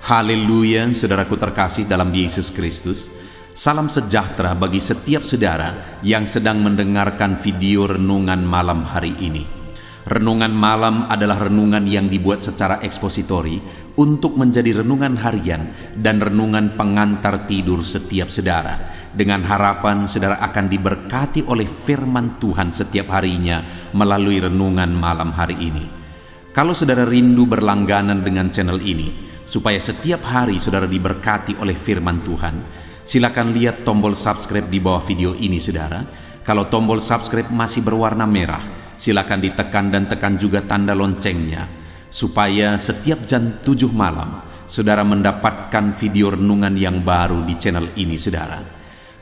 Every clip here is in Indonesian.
Haleluya, saudaraku terkasih dalam Yesus Kristus. Salam sejahtera bagi setiap saudara yang sedang mendengarkan video renungan malam hari ini. Renungan malam adalah renungan yang dibuat secara ekspositori untuk menjadi renungan harian dan renungan pengantar tidur setiap saudara, dengan harapan saudara akan diberkati oleh firman Tuhan setiap harinya melalui renungan malam hari ini. Kalau saudara rindu berlangganan dengan channel ini, supaya setiap hari saudara diberkati oleh firman Tuhan, silakan lihat tombol subscribe di bawah video ini saudara. Kalau tombol subscribe masih berwarna merah, silakan ditekan dan tekan juga tanda loncengnya, supaya setiap jam 7 malam saudara mendapatkan video renungan yang baru di channel ini saudara.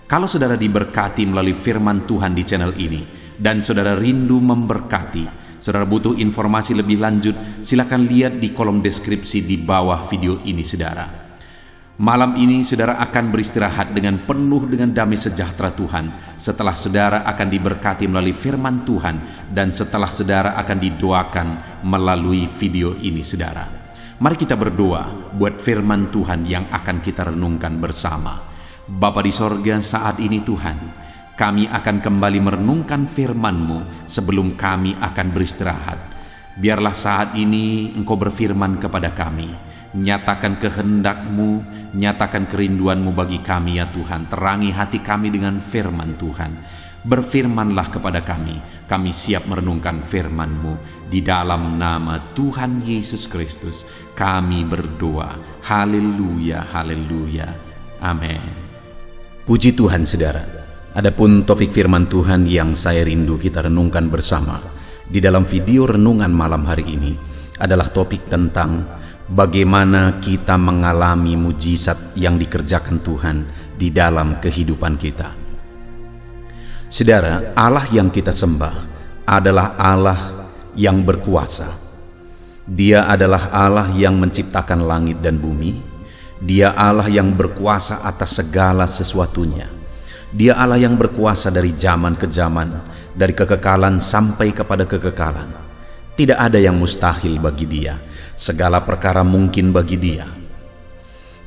Kalau saudara diberkati melalui firman Tuhan di channel ini, dan saudara rindu memberkati, saudara butuh informasi lebih lanjut, silakan lihat di kolom deskripsi di bawah video ini saudara. Malam ini saudara akan beristirahat dengan penuh dengan damai sejahtera Tuhan setelah saudara akan diberkati melalui firman Tuhan dan setelah saudara akan didoakan melalui video ini saudara. Mari kita berdoa buat firman Tuhan yang akan kita renungkan bersama. Bapa di sorga, saat ini Tuhan, kami akan kembali merenungkan firman-Mu sebelum kami akan beristirahat. Biarlah saat ini Engkau berfirman kepada kami, nyatakan kehendak-Mu, nyatakan kerinduan-Mu bagi kami ya Tuhan. Terangi hati kami dengan firman Tuhan. Berfirmanlah kepada kami siap merenungkan firman-Mu. Di dalam nama Tuhan Yesus Kristus kami berdoa. Haleluya, haleluya, amin. Puji Tuhan saudara. Adapun topik firman Tuhan yang saya rindu kita renungkan bersama di dalam video renungan malam hari ini adalah topik tentang bagaimana kita mengalami mujizat yang dikerjakan Tuhan di dalam kehidupan kita. Saudara, Allah yang kita sembah adalah Allah yang berkuasa. Dia adalah Allah yang menciptakan langit dan bumi. Dia Allah yang berkuasa atas segala sesuatunya. Dia Allah yang berkuasa dari zaman ke zaman, dari kekekalan sampai kepada kekekalan. Tidak ada yang mustahil bagi Dia. Segala perkara mungkin bagi Dia.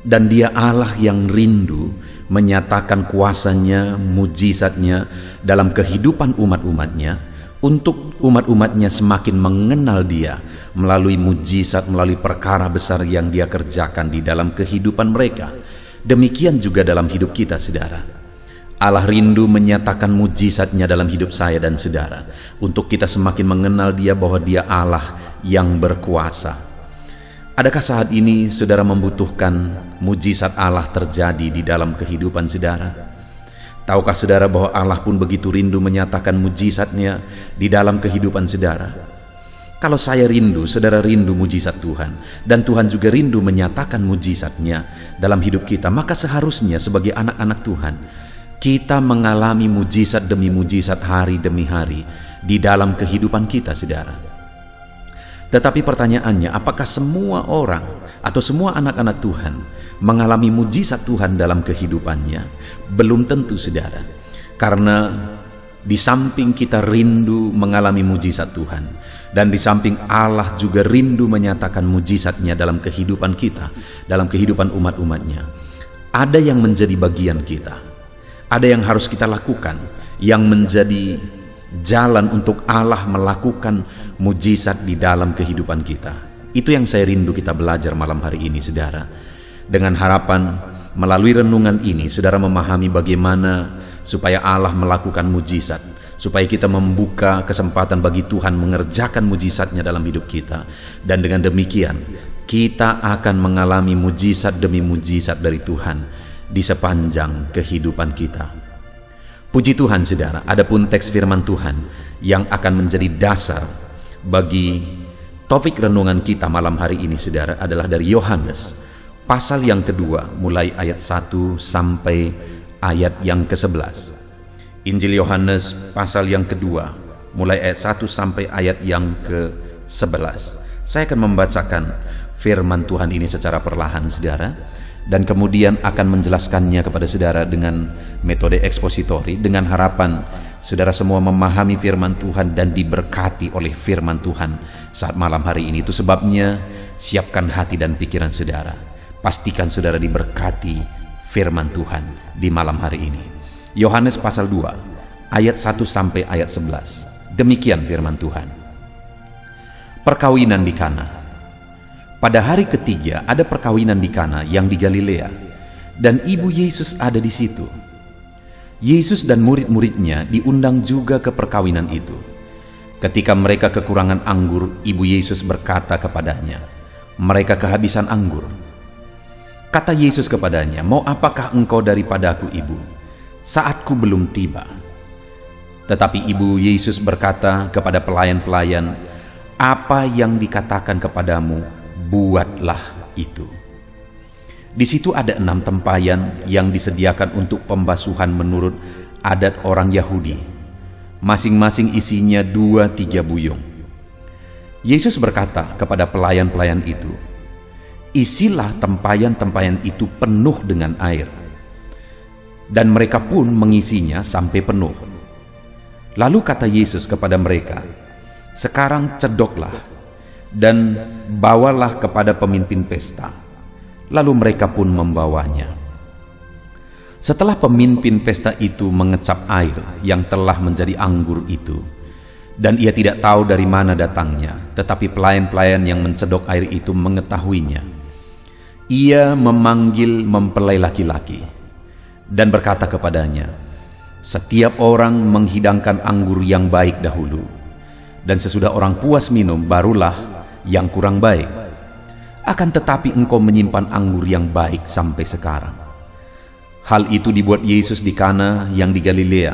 Dan Dia Allah yang rindu menyatakan kuasanya, mujizatnya dalam kehidupan umat-umatnya, untuk umat-umatnya semakin mengenal Dia melalui mujizat, melalui perkara besar yang Dia kerjakan di dalam kehidupan mereka. Demikian juga dalam hidup kita saudara. Allah rindu menyatakan mujizatnya dalam hidup saya dan saudara, untuk kita semakin mengenal Dia bahwa Dia Allah yang berkuasa. Adakah saat ini saudara membutuhkan mujizat Allah terjadi di dalam kehidupan saudara? Tahukah saudara bahwa Allah pun begitu rindu menyatakan mujizatnya di dalam kehidupan saudara? Kalau saya rindu, saudara rindu mujizat Tuhan, dan Tuhan juga rindu menyatakan mujizatnya dalam hidup kita, maka seharusnya sebagai anak-anak Tuhan kita mengalami mujizat demi mujizat hari demi hari di dalam kehidupan kita saudara. Tetapi pertanyaannya, apakah semua orang atau semua anak-anak Tuhan mengalami mujizat Tuhan dalam kehidupannya? Belum tentu saudara. Karena di samping kita rindu mengalami mujizat Tuhan, dan di samping Allah juga rindu menyatakan mujizatnya dalam kehidupan kita, dalam kehidupan umat-umatnya, ada yang menjadi bagian kita. Ada yang harus kita lakukan, yang menjadi jalan untuk Allah melakukan mujizat di dalam kehidupan kita. Itu yang saya rindu kita belajar malam hari ini saudara. Dengan harapan melalui renungan ini saudara memahami bagaimana supaya Allah melakukan mujizat, supaya kita membuka kesempatan bagi Tuhan mengerjakan mujizatnya dalam hidup kita. Dan dengan demikian kita akan mengalami mujizat demi mujizat dari Tuhan di sepanjang kehidupan kita. Puji Tuhan saudara, adapun teks firman Tuhan yang akan menjadi dasar bagi topik renungan kita malam hari ini saudara adalah dari Yohanes pasal yang kedua mulai ayat 1 sampai ayat yang ke-11. Injil Yohanes pasal yang kedua mulai ayat 1 sampai ayat yang ke-11. Saya akan membacakan firman Tuhan ini secara perlahan saudara, dan kemudian akan menjelaskannya kepada saudara dengan metode ekspositori, dengan harapan saudara semua memahami firman Tuhan dan diberkati oleh firman Tuhan saat malam hari ini. Itu sebabnya siapkan hati dan pikiran saudara. Pastikan saudara diberkati firman Tuhan di malam hari ini. Yohanes pasal 2 ayat 1 sampai ayat 11. Demikian firman Tuhan. Perkawinan di Kana. Pada hari ketiga ada perkawinan di Kana yang di Galilea, dan ibu Yesus ada di situ. Yesus dan murid-muridnya diundang juga ke perkawinan itu. Ketika mereka kekurangan anggur, ibu Yesus berkata kepadanya, "Mereka kehabisan anggur." Kata Yesus kepadanya, "Mau apakah engkau daripadaku, ibu? Saatku belum tiba." Tetapi ibu Yesus berkata kepada pelayan-pelayan, "Apa yang dikatakan kepadamu, buatlah itu." Di situ ada 6 tempayan yang disediakan untuk pembasuhan menurut adat orang Yahudi. Masing-masing isinya 2-3 buyung. Yesus berkata kepada pelayan-pelayan itu, "Isilah tempayan-tempayan itu penuh dengan air." Dan mereka pun mengisinya sampai penuh. Lalu kata Yesus kepada mereka, "Sekarang cedoklah dan bawalah kepada pemimpin pesta." Lalu mereka pun membawanya. Setelah pemimpin pesta itu mengecap air yang telah menjadi anggur itu, dan ia tidak tahu dari mana datangnya, tetapi pelayan-pelayan yang mencedok air itu mengetahuinya, ia memanggil mempelai laki-laki dan berkata kepadanya, "Setiap orang menghidangkan anggur yang baik dahulu, dan sesudah orang puas minum barulah yang kurang baik. Akan tetapi engkau menyimpan anggur yang baik sampai sekarang." Hal itu dibuat Yesus di Kana yang di Galilea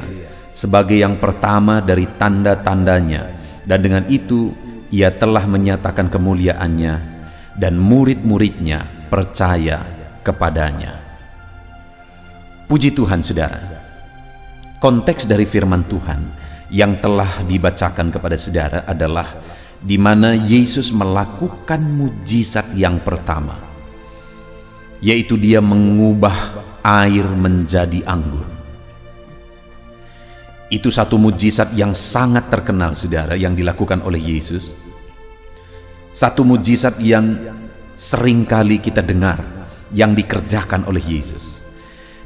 sebagai yang pertama dari tanda-tandanya, dan dengan itu ia telah menyatakan kemuliaannya, dan murid-muridnya percaya kepadanya. Puji Tuhan, saudara. Konteks dari firman Tuhan yang telah dibacakan kepada saudara adalah di mana Yesus melakukan mujizat yang pertama, yaitu dia mengubah air menjadi anggur. Itu satu mujizat yang sangat terkenal, saudara, yang dilakukan oleh Yesus. Satu mujizat yang seringkali kita dengar yang dikerjakan oleh Yesus.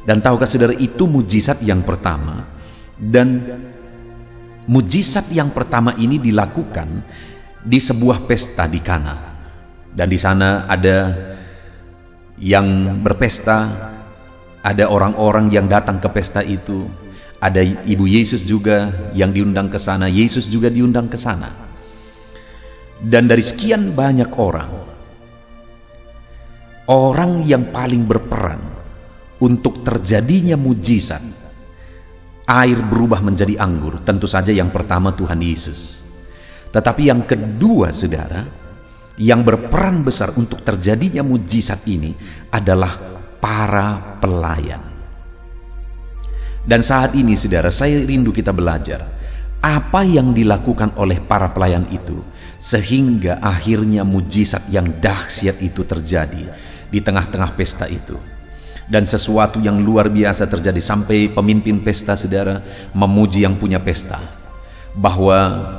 Dan tahukah saudara, itu mujizat yang pertama, dan mujizat yang pertama ini dilakukan di sebuah pesta di Kana. Dan di sana ada yang berpesta, ada orang-orang yang datang ke pesta itu, ada ibu Yesus juga yang diundang ke sana, Yesus juga diundang ke sana. Dan dari sekian banyak orang yang paling berperan untuk terjadinya mujizat air berubah menjadi anggur, tentu saja yang pertama Tuhan Yesus. Tetapi yang kedua, saudara, yang berperan besar untuk terjadinya mujizat ini adalah para pelayan. Dan saat ini, saudara, saya rindu kita belajar apa yang dilakukan oleh para pelayan itu sehingga akhirnya mujizat yang dahsyat itu terjadi di tengah-tengah pesta itu. Dan sesuatu yang luar biasa terjadi sampai pemimpin pesta, saudara, memuji yang punya pesta, bahwa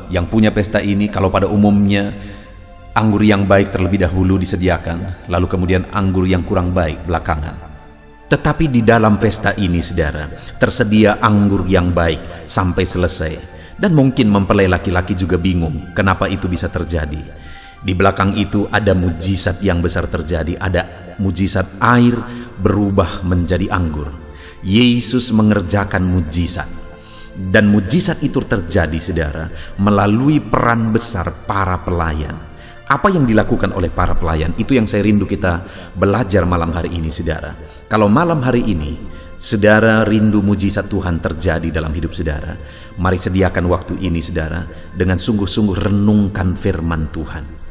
yang punya pesta ini kalau pada umumnya anggur yang baik terlebih dahulu disediakan, lalu kemudian anggur yang kurang baik belakangan. Tetapi di dalam pesta ini, saudara, tersedia anggur yang baik sampai selesai. Dan mungkin mempelai laki-laki juga bingung kenapa itu bisa terjadi. Di belakang itu ada mujizat yang besar terjadi, ada mujizat air berubah menjadi anggur. Yesus mengerjakan mujizat. Dan mujizat itu terjadi, saudara, melalui peran besar para pelayan. Apa yang dilakukan oleh para pelayan, itu yang saya rindu kita belajar malam hari ini, saudara. Kalau malam hari ini saudara rindu mujizat Tuhan terjadi dalam hidup saudara, mari sediakan waktu ini, saudara, dengan sungguh-sungguh renungkan firman Tuhan.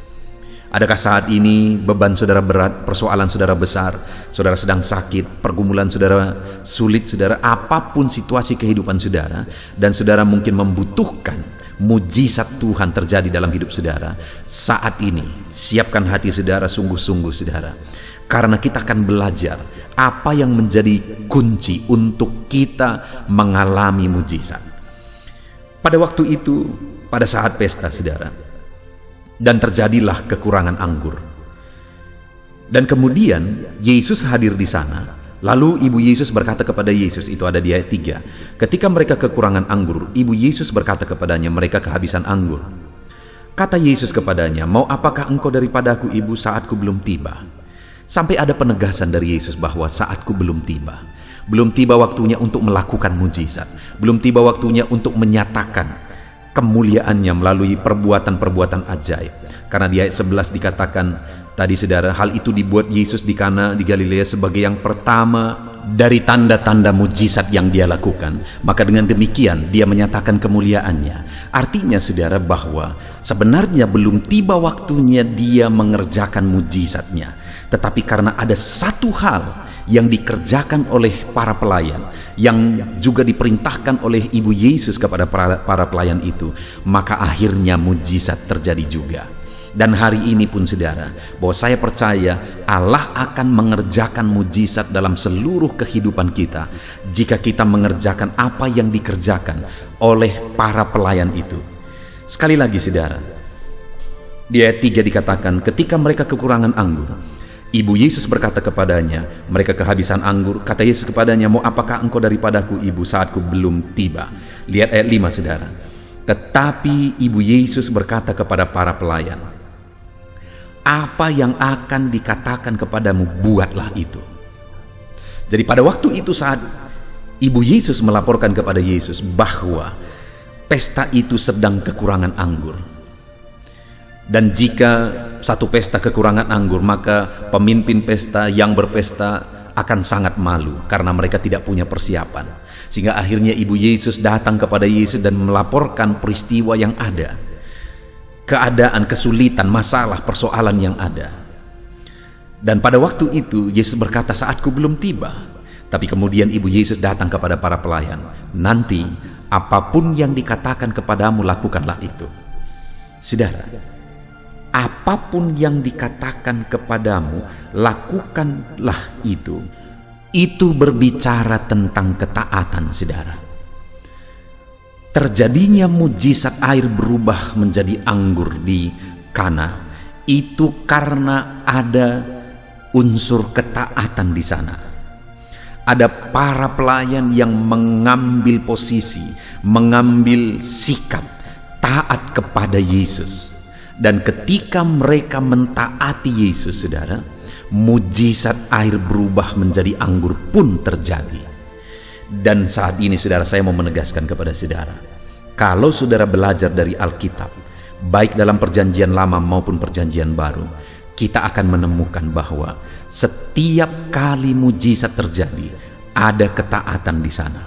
Adakah saat ini beban saudara berat, persoalan saudara besar, saudara sedang sakit, pergumulan saudara sulit, saudara, apapun situasi kehidupan saudara, dan saudara mungkin membutuhkan mujizat Tuhan terjadi dalam hidup saudara, saat ini siapkan hati saudara sungguh-sungguh, saudara, karena kita akan belajar apa yang menjadi kunci untuk kita mengalami mujizat. Pada waktu itu, pada saat pesta, saudara, dan terjadilah kekurangan anggur. Dan kemudian Yesus hadir di sana. Lalu ibu Yesus berkata kepada Yesus, itu ada di ayat 3. Ketika mereka kekurangan anggur, ibu Yesus berkata kepadanya, mereka kehabisan anggur. Kata Yesus kepadanya, mau apakah engkau daripadaku, ibu, saatku belum tiba? Sampai ada penegasan dari Yesus bahwa saatku belum tiba. Belum tiba waktunya untuk melakukan mujizat. Belum tiba waktunya untuk menyatakan kemuliaannya melalui perbuatan-perbuatan ajaib. Karena di ayat 11 dikatakan tadi saudara, hal itu dibuat Yesus di Kana di Galilea sebagai yang pertama dari tanda-tanda mujizat yang dia lakukan. Maka dengan demikian dia menyatakan kemuliaannya. Artinya saudara bahwa sebenarnya belum tiba waktunya dia mengerjakan mujizatnya. Tetapi karena ada satu hal yang dikerjakan oleh para pelayan, yang juga diperintahkan oleh ibu Yesus kepada para pelayan itu, maka akhirnya mujizat terjadi juga. Dan hari ini pun saudara, bahwa saya percaya Allah akan mengerjakan mujizat dalam seluruh kehidupan kita jika kita mengerjakan apa yang dikerjakan oleh para pelayan itu. Sekali lagi saudara, di ayat 3 dikatakan, ketika mereka kekurangan anggur, ibu Yesus berkata kepadanya, mereka kehabisan anggur. Kata Yesus kepadanya, mau apakah engkau daripadaku, ibu, saatku belum tiba? Lihat ayat 5 saudara. Tetapi ibu Yesus berkata kepada para pelayan, apa yang akan dikatakan kepadamu, buatlah itu. Jadi pada waktu itu saat ibu Yesus melaporkan kepada Yesus bahwa pesta itu sedang kekurangan anggur. Dan jika satu pesta kekurangan anggur, maka pemimpin pesta yang berpesta akan sangat malu karena mereka tidak punya persiapan. Sehingga akhirnya ibu Yesus datang kepada Yesus dan melaporkan peristiwa yang ada, keadaan, kesulitan, masalah, persoalan yang ada. Dan pada waktu itu Yesus berkata, saatku belum tiba. Tapi kemudian ibu Yesus datang kepada para pelayan, nanti apapun yang dikatakan kepadamu, lakukanlah itu. Saudara, apapun yang dikatakan kepadamu, lakukanlah itu. Itu berbicara tentang ketaatan, saudara. Terjadinya mujizat air berubah menjadi anggur di Kana, itu karena ada unsur ketaatan di sana. Ada para pelayan yang mengambil posisi, mengambil sikap taat kepada Yesus. Dan ketika mereka mentaati Yesus, saudara, mujizat air berubah menjadi anggur pun terjadi. Dan saat ini saudara, saya mau menegaskan kepada saudara, kalau saudara belajar dari Alkitab, baik dalam perjanjian lama maupun perjanjian baru, kita akan menemukan bahwa setiap kali mujizat terjadi, ada ketaatan di sana.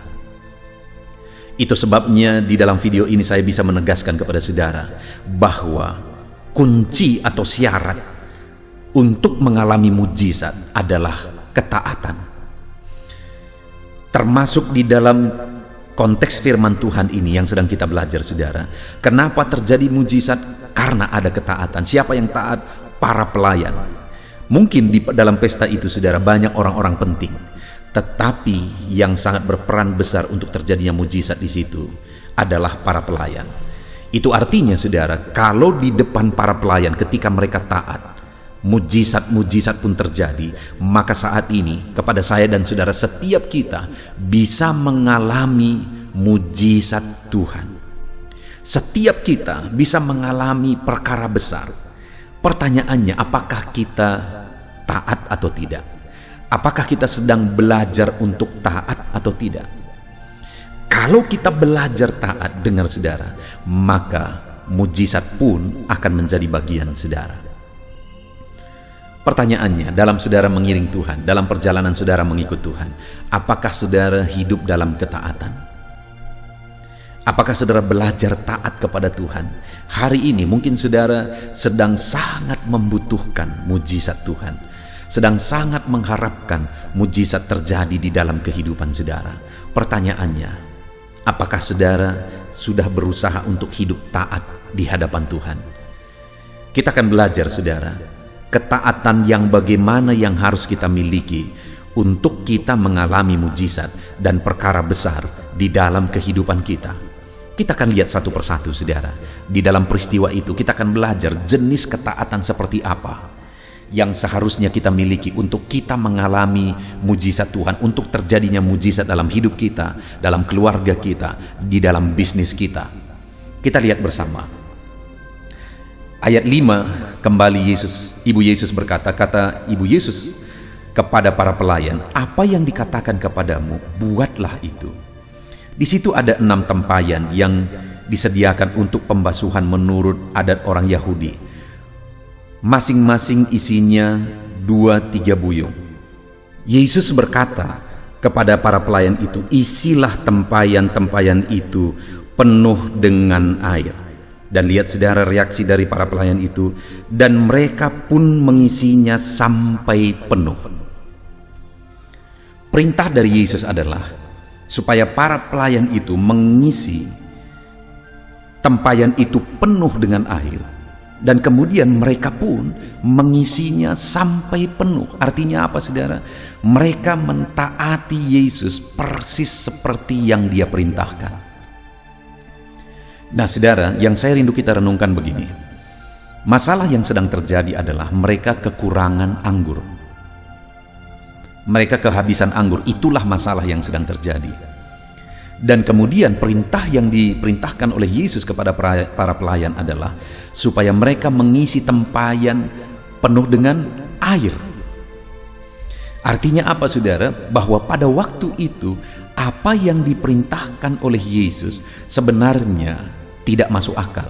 Itu sebabnya di dalam video ini saya bisa menegaskan kepada saudara bahwa kunci atau syarat untuk mengalami mujizat adalah ketaatan. Termasuk di dalam konteks firman Tuhan ini yang sedang kita belajar, saudara. Kenapa terjadi mujizat? Karena ada ketaatan. Siapa yang taat? Para pelayan. Mungkin di dalam pesta itu, saudara, banyak orang-orang penting, tetapi yang sangat berperan besar untuk terjadinya mujizat di situ adalah para pelayan. Itu artinya, saudara, kalau di depan para pelayan ketika mereka taat, mujizat-mujizat pun terjadi. Maka saat ini kepada saya dan saudara, setiap kita bisa mengalami mujizat Tuhan. Setiap kita bisa mengalami perkara besar. Pertanyaannya, apakah kita taat atau tidak? Apakah kita sedang belajar untuk taat atau tidak? Kalau kita belajar taat, dengar saudara, maka mujizat pun akan menjadi bagian saudara. Pertanyaannya, dalam saudara mengiring Tuhan, dalam perjalanan saudara mengikut Tuhan, apakah saudara hidup dalam ketaatan? Apakah saudara belajar taat kepada Tuhan? Hari ini mungkin saudara sedang sangat membutuhkan mujizat Tuhan, sedang sangat mengharapkan mujizat terjadi di dalam kehidupan saudara. Pertanyaannya, apakah saudara sudah berusaha untuk hidup taat di hadapan Tuhan? Kita akan belajar, saudara, ketaatan yang bagaimana yang harus kita miliki untuk kita mengalami mujizat dan perkara besar di dalam kehidupan kita. Kita akan lihat satu persatu, saudara. Di dalam peristiwa itu kita akan belajar jenis ketaatan seperti apa yang seharusnya kita miliki untuk kita mengalami mujizat Tuhan, untuk terjadinya mujizat dalam hidup kita, dalam keluarga kita, di dalam bisnis kita. Kita lihat bersama. Ayat 5, kembali Ibu Yesus berkata, kata Ibu Yesus kepada para pelayan, apa yang dikatakan kepadamu, buatlah itu. Di situ ada 6 tempayan yang disediakan untuk pembasuhan menurut adat orang Yahudi. Masing-masing isinya 2-3 buyung. Yesus berkata kepada para pelayan itu, isilah tempayan-tempayan itu penuh dengan air. Dan lihat saudara reaksi dari para pelayan itu, dan mereka pun mengisinya sampai penuh. Perintah dari Yesus adalah supaya para pelayan itu mengisi tempayan itu penuh dengan air. Dan kemudian mereka pun mengisinya sampai penuh. Artinya apa saudara? Mereka mentaati Yesus persis seperti yang Dia perintahkan. Nah saudara, yang saya rindu kita renungkan begini. Masalah yang sedang terjadi adalah mereka kekurangan anggur. Mereka kehabisan anggur, itulah masalah yang sedang terjadi. Dan kemudian perintah yang diperintahkan oleh Yesus kepada para pelayan adalah supaya mereka mengisi tempayan penuh dengan air. Artinya apa saudara? Bahwa pada waktu itu apa yang diperintahkan oleh Yesus sebenarnya tidak masuk akal.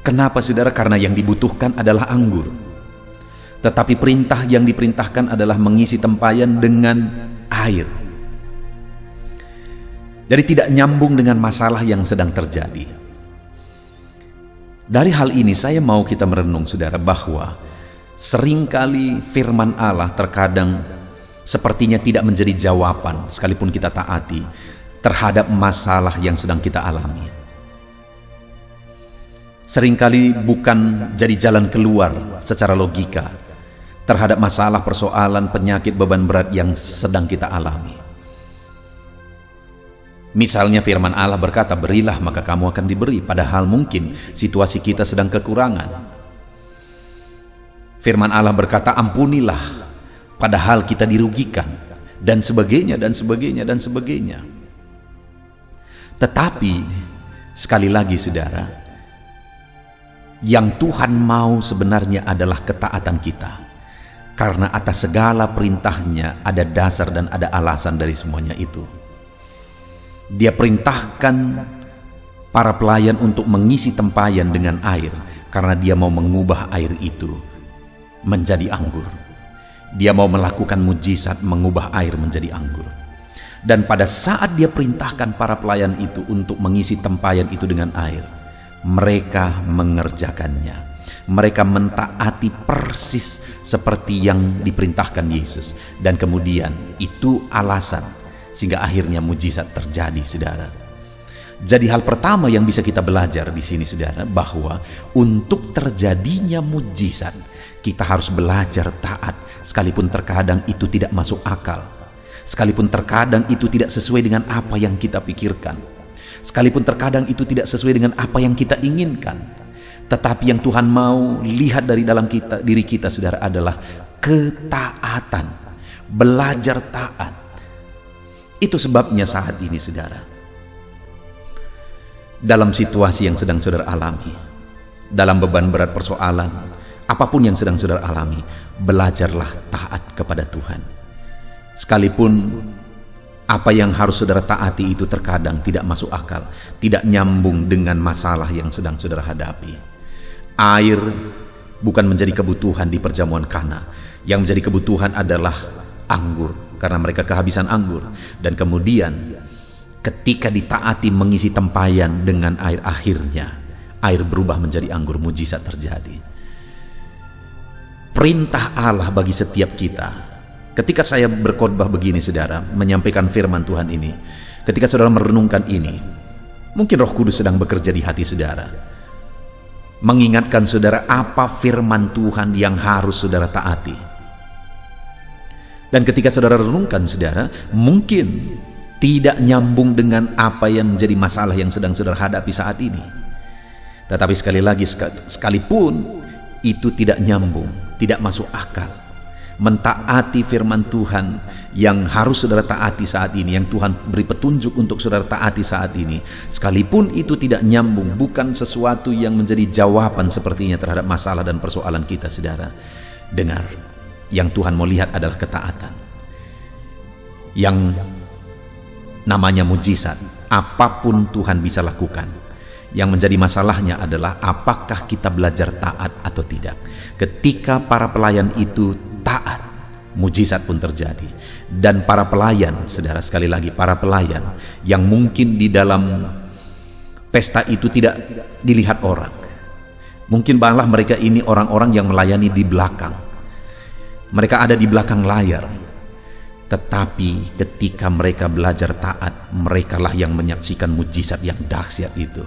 Kenapa saudara? Karena yang dibutuhkan adalah anggur. Tetapi perintah yang diperintahkan adalah mengisi tempayan dengan air. Jadi tidak nyambung dengan masalah yang sedang terjadi. Dari hal ini saya mau kita merenung saudara, bahwa seringkali firman Allah terkadang sepertinya tidak menjadi jawaban sekalipun kita taati terhadap masalah yang sedang kita alami. Seringkali bukan jadi jalan keluar secara logika terhadap masalah, persoalan, penyakit, beban berat yang sedang kita alami. Misalnya firman Allah berkata, berilah maka kamu akan diberi, padahal mungkin situasi kita sedang kekurangan. Firman Allah berkata, ampunilah, padahal kita dirugikan, dan sebagainya, dan sebagainya, dan sebagainya. Tetapi, sekali lagi saudara, yang Tuhan mau sebenarnya adalah ketaatan kita. Karena atas segala perintahnya ada dasar dan ada alasan dari semuanya itu. Dia perintahkan para pelayan untuk mengisi tempayan dengan air karena Dia mau mengubah air itu menjadi anggur. Dia mau melakukan mujizat mengubah air menjadi anggur. Dan pada saat Dia perintahkan para pelayan itu untuk mengisi tempayan itu dengan air, mereka mengerjakannya. Mereka mentaati persis seperti yang diperintahkan Yesus. Dan kemudian itu alasan sehingga akhirnya mujizat terjadi saudara. Jadi hal pertama yang bisa kita belajar di sini saudara, bahwa untuk terjadinya mujizat kita harus belajar taat, sekalipun terkadang itu tidak masuk akal, sekalipun terkadang itu tidak sesuai dengan apa yang kita pikirkan, sekalipun terkadang itu tidak sesuai dengan apa yang kita inginkan. Tetapi yang Tuhan mau lihat dari dalam diri kita saudara adalah ketaatan, belajar taat. Itu sebabnya saat ini saudara, dalam situasi yang sedang saudara alami, dalam beban berat persoalan, apapun yang sedang saudara alami, belajarlah taat kepada Tuhan. Sekalipun apa yang harus saudara taati itu terkadang tidak masuk akal, tidak nyambung dengan masalah yang sedang saudara hadapi. Air bukan menjadi kebutuhan di perjamuan Kana. Yang menjadi kebutuhan adalah anggur, karena mereka kehabisan anggur. Dan kemudian ketika ditaati mengisi tempayan dengan air, akhirnya air berubah menjadi anggur, mujizat terjadi. Perintah Allah bagi setiap kita. Ketika saya berkhotbah begini saudara, menyampaikan firman Tuhan ini, ketika saudara merenungkan ini, mungkin Roh Kudus sedang bekerja di hati saudara, mengingatkan saudara apa firman Tuhan yang harus saudara taati. Dan ketika saudara renungkan saudara, mungkin tidak nyambung dengan apa yang menjadi masalah yang sedang saudara hadapi saat ini. Tetapi sekali lagi, sekalipun itu tidak nyambung, tidak masuk akal. Mentaati firman Tuhan yang harus saudara taati saat ini, yang Tuhan beri petunjuk untuk saudara taati saat ini, sekalipun itu tidak nyambung, bukan sesuatu yang menjadi jawaban sepertinya terhadap masalah dan persoalan kita, saudara. Dengar, yang Tuhan mau lihat adalah ketaatan. Yang namanya mujizat, apapun Tuhan bisa lakukan. Yang menjadi masalahnya adalah apakah kita belajar taat atau tidak. Ketika para pelayan itu taat, mujizat pun terjadi. Dan para pelayan, saudara, sekali lagi, para pelayan yang mungkin di dalam pesta itu tidak dilihat orang. Mungkin malah mereka ini orang-orang yang melayani di belakang. Mereka ada di belakang layar. Tetapi ketika mereka belajar taat, merekalah yang menyaksikan mujizat yang dahsyat itu.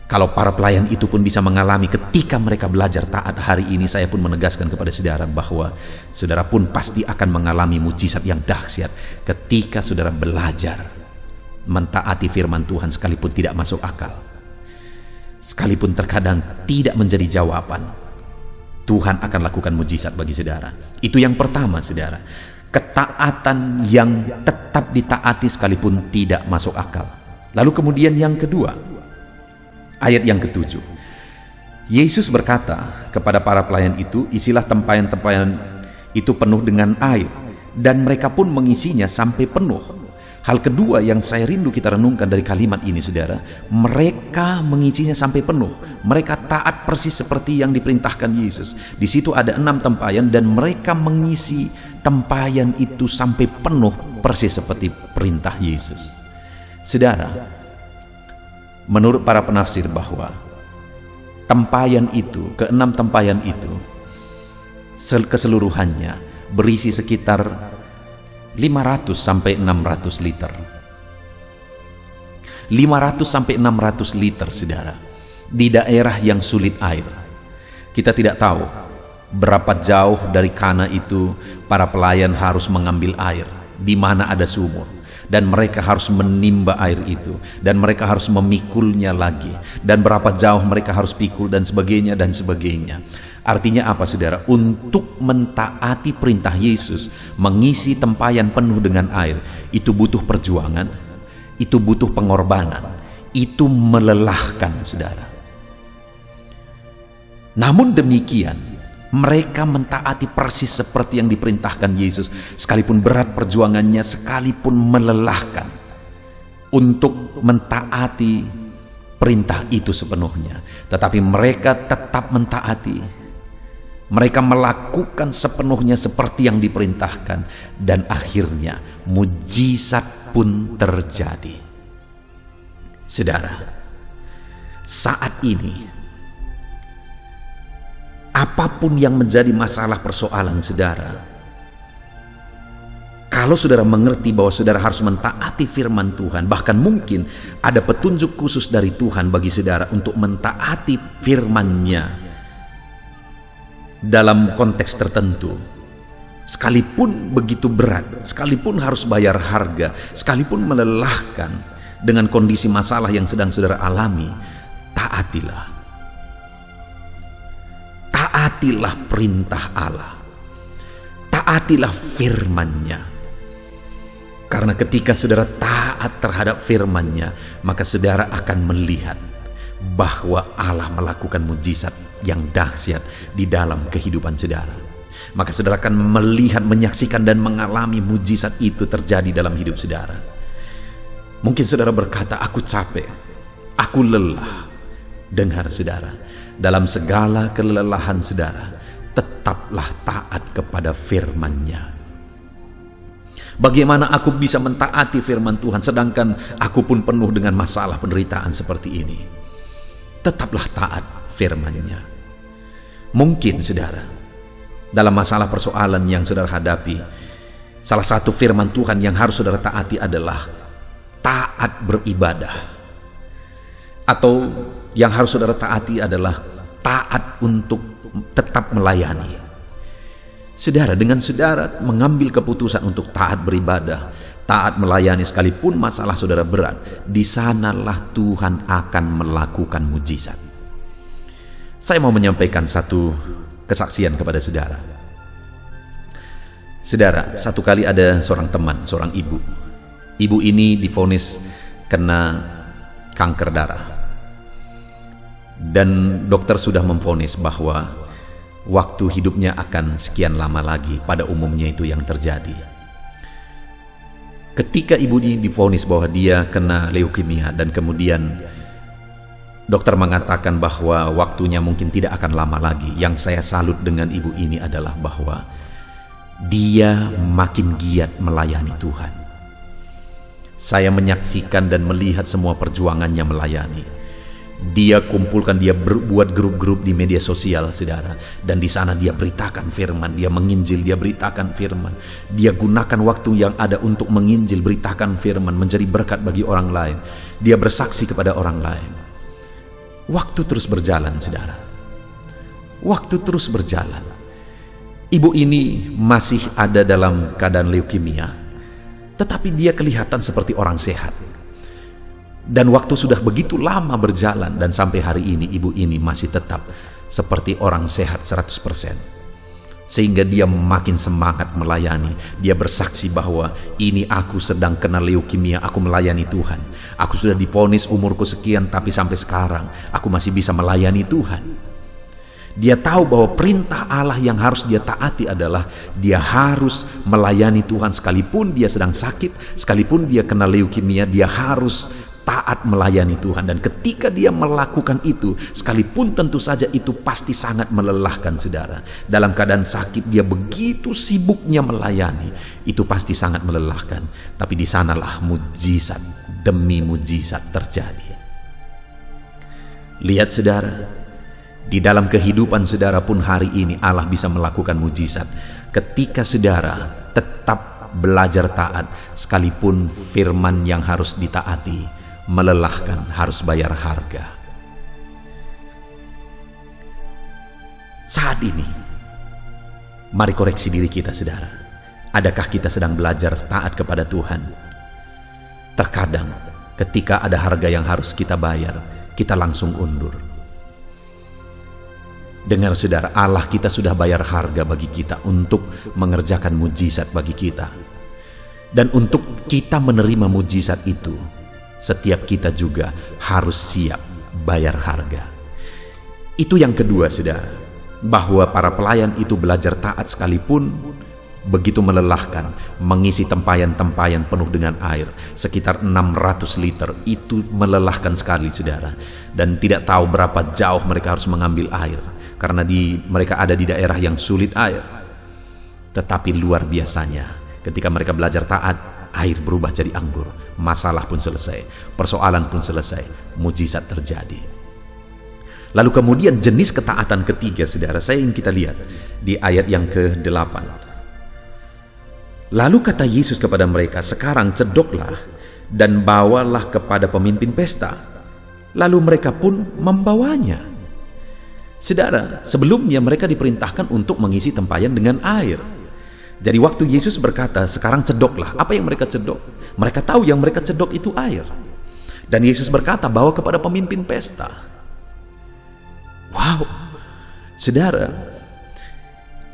Kalau para pelayan itu pun bisa mengalami ketika mereka belajar taat, hari ini saya pun menegaskan kepada saudara bahwa saudara pun pasti akan mengalami mujizat yang dahsyat ketika saudara belajar mentaati firman Tuhan sekalipun tidak masuk akal. Sekalipun terkadang tidak menjadi jawaban, Tuhan akan lakukan mujizat bagi saudara. Itu yang pertama, saudara. Ketaatan yang tetap ditaati sekalipun tidak masuk akal. Lalu kemudian yang kedua, ayat yang ke-7. Yesus berkata kepada para pelayan itu, isilah tempayan-tempayan itu penuh dengan air, dan mereka pun mengisinya sampai penuh. Hal kedua yang saya rindu kita renungkan dari kalimat ini, saudara, mereka mengisinya sampai penuh. Mereka taat persis seperti yang diperintahkan Yesus. Di situ ada 6 tempayan dan mereka mengisi tempayan itu sampai penuh persis seperti perintah Yesus. Saudara, menurut para penafsir bahwa tempayan itu, ke-6 tempayan itu keseluruhannya berisi sekitar 500 sampai 600 liter. 500 sampai 600 liter, saudara. Di daerah yang sulit air. Kita tidak tahu berapa jauh dari Kana itu para pelayan harus mengambil air, di mana ada sumur. Dan mereka harus menimba air itu, dan mereka harus memikulnya lagi, dan berapa jauh mereka harus pikul, dan sebagainya dan sebagainya. Artinya apa, saudara? Untuk mentaati perintah Yesus, mengisi tempayan penuh dengan air, itu butuh perjuangan, itu butuh pengorbanan, itu melelahkan, saudara. Namun demikian, mereka mentaati persis seperti yang diperintahkan Yesus, sekalipun berat perjuangannya, sekalipun melelahkan, untuk mentaati perintah itu sepenuhnya. Tetapi mereka tetap mentaati. Mereka melakukan sepenuhnya seperti yang diperintahkan, dan akhirnya mujizat pun terjadi. Saudara, saat ini apapun yang menjadi masalah persoalan saudara, kalau saudara mengerti bahwa saudara harus mentaati firman Tuhan, bahkan mungkin ada petunjuk khusus dari Tuhan bagi saudara untuk mentaati firman-Nya dalam konteks tertentu, sekalipun begitu berat, sekalipun harus bayar harga, sekalipun melelahkan dengan kondisi masalah yang sedang saudara alami, taatilah. Taatilah perintah Allah. Taatilah firman-Nya. Karena ketika saudara taat terhadap firman-Nya, maka saudara akan melihat bahwa Allah melakukan mujizat yang dahsyat di dalam kehidupan saudara. Maka saudara akan melihat, menyaksikan, dan mengalami mujizat itu terjadi dalam hidup saudara. Mungkin saudara berkata, aku capek, aku lelah. Dengar, saudara, dalam segala kelelahan saudara, tetaplah taat kepada firman-Nya. Bagaimana aku bisa mentaati firman Tuhan sedangkan aku pun penuh dengan masalah penderitaan seperti ini? Tetaplah taat firman-Nya. Mungkin saudara, dalam masalah persoalan yang saudara hadapi, salah satu firman Tuhan yang harus saudara taati adalah taat beribadah. Atau yang harus saudara taati adalah taat untuk tetap melayani. Saudara, dengan saudara mengambil keputusan untuk taat beribadah, taat melayani sekalipun masalah saudara berat, di sanalah Tuhan akan melakukan mujizat. Saya mau menyampaikan satu kesaksian kepada saudara. Saudara, satu kali ada seorang teman, seorang ibu. Ibu ini divonis kena kanker darah. Dan dokter sudah memvonis bahwa waktu hidupnya akan sekian lama lagi, pada umumnya itu yang terjadi. Ketika ibu ini divonis bahwa dia kena leukemia dan kemudian dokter mengatakan bahwa waktunya mungkin tidak akan lama lagi, yang saya salut dengan ibu ini adalah bahwa dia makin giat melayani Tuhan. Saya menyaksikan dan melihat semua perjuangannya melayani. Dia kumpulkan, dia buat grup-grup di media sosial, saudara. Dan di sana dia beritakan firman, dia menginjil, dia beritakan firman. Dia gunakan waktu yang ada untuk menginjil, beritakan firman, menjadi berkat bagi orang lain. Dia bersaksi kepada orang lain. Waktu terus berjalan, saudara. Waktu terus berjalan. Ibu ini masih ada dalam keadaan leukemia, tetapi dia kelihatan seperti orang sehat. Dan waktu sudah begitu lama berjalan, dan sampai hari ini ibu ini masih tetap seperti orang sehat 100%. Sehingga dia makin semangat melayani. Dia bersaksi bahwa ini aku sedang kena leukemia, aku melayani Tuhan. Aku sudah divonis umurku sekian, tapi sampai sekarang aku masih bisa melayani Tuhan. Dia tahu bahwa perintah Allah yang harus dia taati adalah dia harus melayani Tuhan sekalipun dia sedang sakit, sekalipun dia kena leukemia, dia harus taat melayani Tuhan. Dan ketika dia melakukan itu, sekalipun tentu saja itu pasti sangat melelahkan, saudara. Dalam keadaan sakit dia begitu sibuknya melayani, itu pasti sangat melelahkan. Tapi di sanalah mujizat demi mujizat terjadi. Lihat, saudara, di dalam kehidupan saudara pun hari ini Allah bisa melakukan mujizat. Ketika saudara tetap belajar taat, sekalipun firman yang harus ditaati melelahkan, harus bayar harga. Saat ini, mari koreksi diri kita, saudara. Adakah kita sedang belajar taat kepada Tuhan? Terkadang, ketika ada harga yang harus kita bayar, kita langsung undur. Dengar, saudara, Allah kita sudah bayar harga bagi kita untuk mengerjakan mujizat bagi kita. Dan untuk kita menerima mujizat itu, setiap kita juga harus siap bayar harga. Itu yang kedua, saudara, bahwa para pelayan itu belajar taat sekalipun begitu melelahkan, mengisi tempayan-tempayan penuh dengan air sekitar 600 liter, itu melelahkan sekali, saudara. Dan tidak tahu berapa jauh mereka harus mengambil air, karena mereka ada di daerah yang sulit air. Tetapi luar biasanya, ketika mereka belajar taat, air berubah jadi anggur, masalah pun selesai, persoalan pun selesai, mujizat terjadi. Lalu kemudian jenis ketaatan ketiga, saudara, saya ingin kita lihat di ayat yang ke-8. Lalu kata Yesus kepada mereka, sekarang cedoklah dan bawalah kepada pemimpin pesta. Lalu mereka pun membawanya. Saudara, sebelumnya mereka diperintahkan untuk mengisi tempayan dengan air. Jadi waktu Yesus berkata, sekarang cedoklah, apa yang mereka cedok? Mereka tahu yang mereka cedok itu air. Dan Yesus berkata, bawa kepada pemimpin pesta. Wow, saudara,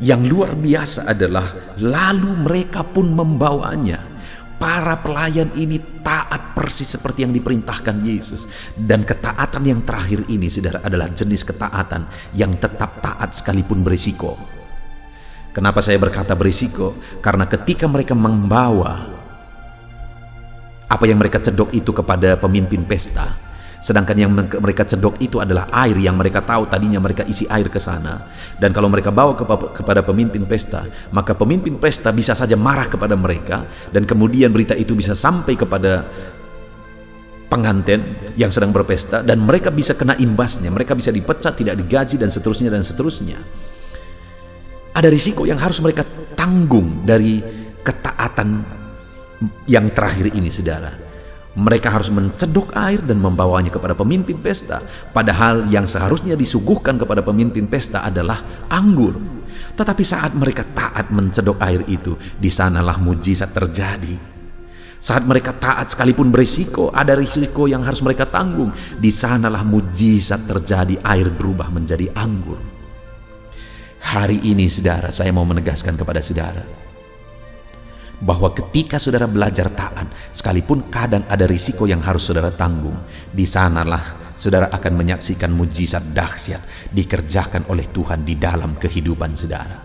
yang luar biasa adalah lalu mereka pun membawanya. Para pelayan ini taat persis seperti yang diperintahkan Yesus. Dan ketaatan yang terakhir ini, saudara, adalah jenis ketaatan yang tetap taat sekalipun berisiko. Kenapa saya berkata berisiko? Karena ketika mereka membawa apa yang mereka cedok itu kepada pemimpin pesta, sedangkan yang mereka cedok itu adalah air yang mereka tahu tadinya mereka isi air ke sana. Dan kalau mereka bawa kepada pemimpin pesta, maka pemimpin pesta bisa saja marah kepada mereka, dan kemudian berita itu bisa sampai kepada pengantin yang sedang berpesta, dan mereka bisa kena imbasnya, mereka bisa dipecat, tidak digaji, dan seterusnya dan seterusnya. Ada risiko yang harus mereka tanggung dari ketaatan yang terakhir ini, saudara. Mereka harus mencedok air dan membawanya kepada pemimpin pesta, padahal yang seharusnya disuguhkan kepada pemimpin pesta adalah anggur. Tetapi saat mereka taat mencedok air itu, di sanalah mujizat terjadi. Saat mereka taat sekalipun berisiko, ada risiko yang harus mereka tanggung. Di sanalah mujizat terjadi, air berubah menjadi anggur. Hari ini saudara, saya mau menegaskan kepada saudara bahwa ketika saudara belajar taat, sekalipun kadang ada risiko yang harus saudara tanggung, di sanalah saudara akan menyaksikan mujizat dahsyat dikerjakan oleh Tuhan di dalam kehidupan saudara.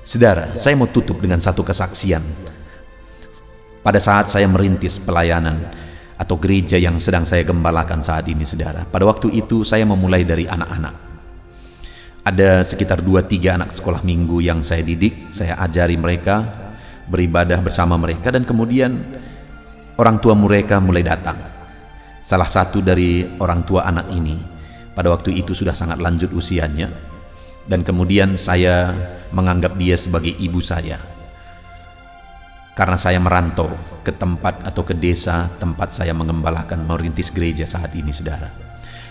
Saudara, saya mau tutup dengan satu kesaksian. Pada saat saya merintis pelayanan atau gereja yang sedang saya gembalakan saat ini saudara, pada waktu itu saya memulai dari anak-anak. Ada sekitar 2-3 anak sekolah minggu yang saya didik, saya ajari mereka, beribadah bersama mereka, dan kemudian orang tua mereka mulai datang. Salah satu dari orang tua anak ini pada waktu itu sudah sangat lanjut usianya, dan kemudian saya menganggap dia sebagai ibu saya. Karena saya merantau ke tempat atau ke desa tempat saya mengembalakan, merintis gereja saat ini saudara.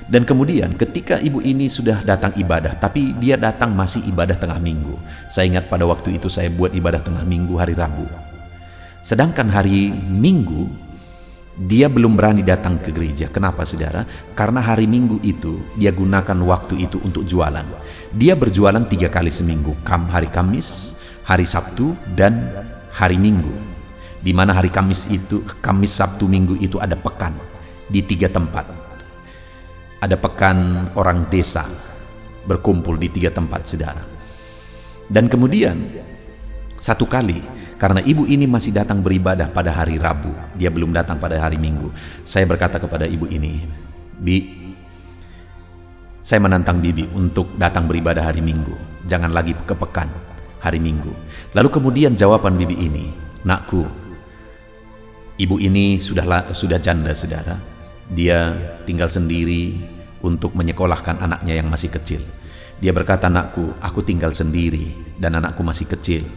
Dan kemudian ketika ibu ini sudah datang ibadah, tapi dia datang masih ibadah tengah minggu. Saya ingat pada waktu itu saya buat ibadah tengah minggu hari Rabu. Sedangkan hari Minggu dia belum berani datang ke gereja. Kenapa saudara? Karena hari Minggu itu dia gunakan waktu itu untuk jualan. Dia berjualan 3 kali seminggu, hari Kamis, hari Sabtu, dan hari Minggu. Di mana hari Kamis itu, Kamis, Sabtu, Minggu itu ada pekan di 3 tempat. Ada pekan orang desa berkumpul di 3 tempat saudara. Dan kemudian satu kali, karena ibu ini masih datang beribadah pada hari Rabu, dia belum datang pada hari Minggu, saya berkata kepada ibu ini, "Bi, saya menantang Bibi untuk datang beribadah hari Minggu, jangan lagi ke pekan hari Minggu." Lalu kemudian jawaban bibi ini, "Nakku," ibu ini sudah janda saudara, dia tinggal sendiri untuk menyekolahkan anaknya yang masih kecil. Dia berkata, "Nakku, aku tinggal sendiri dan anakku masih kecil.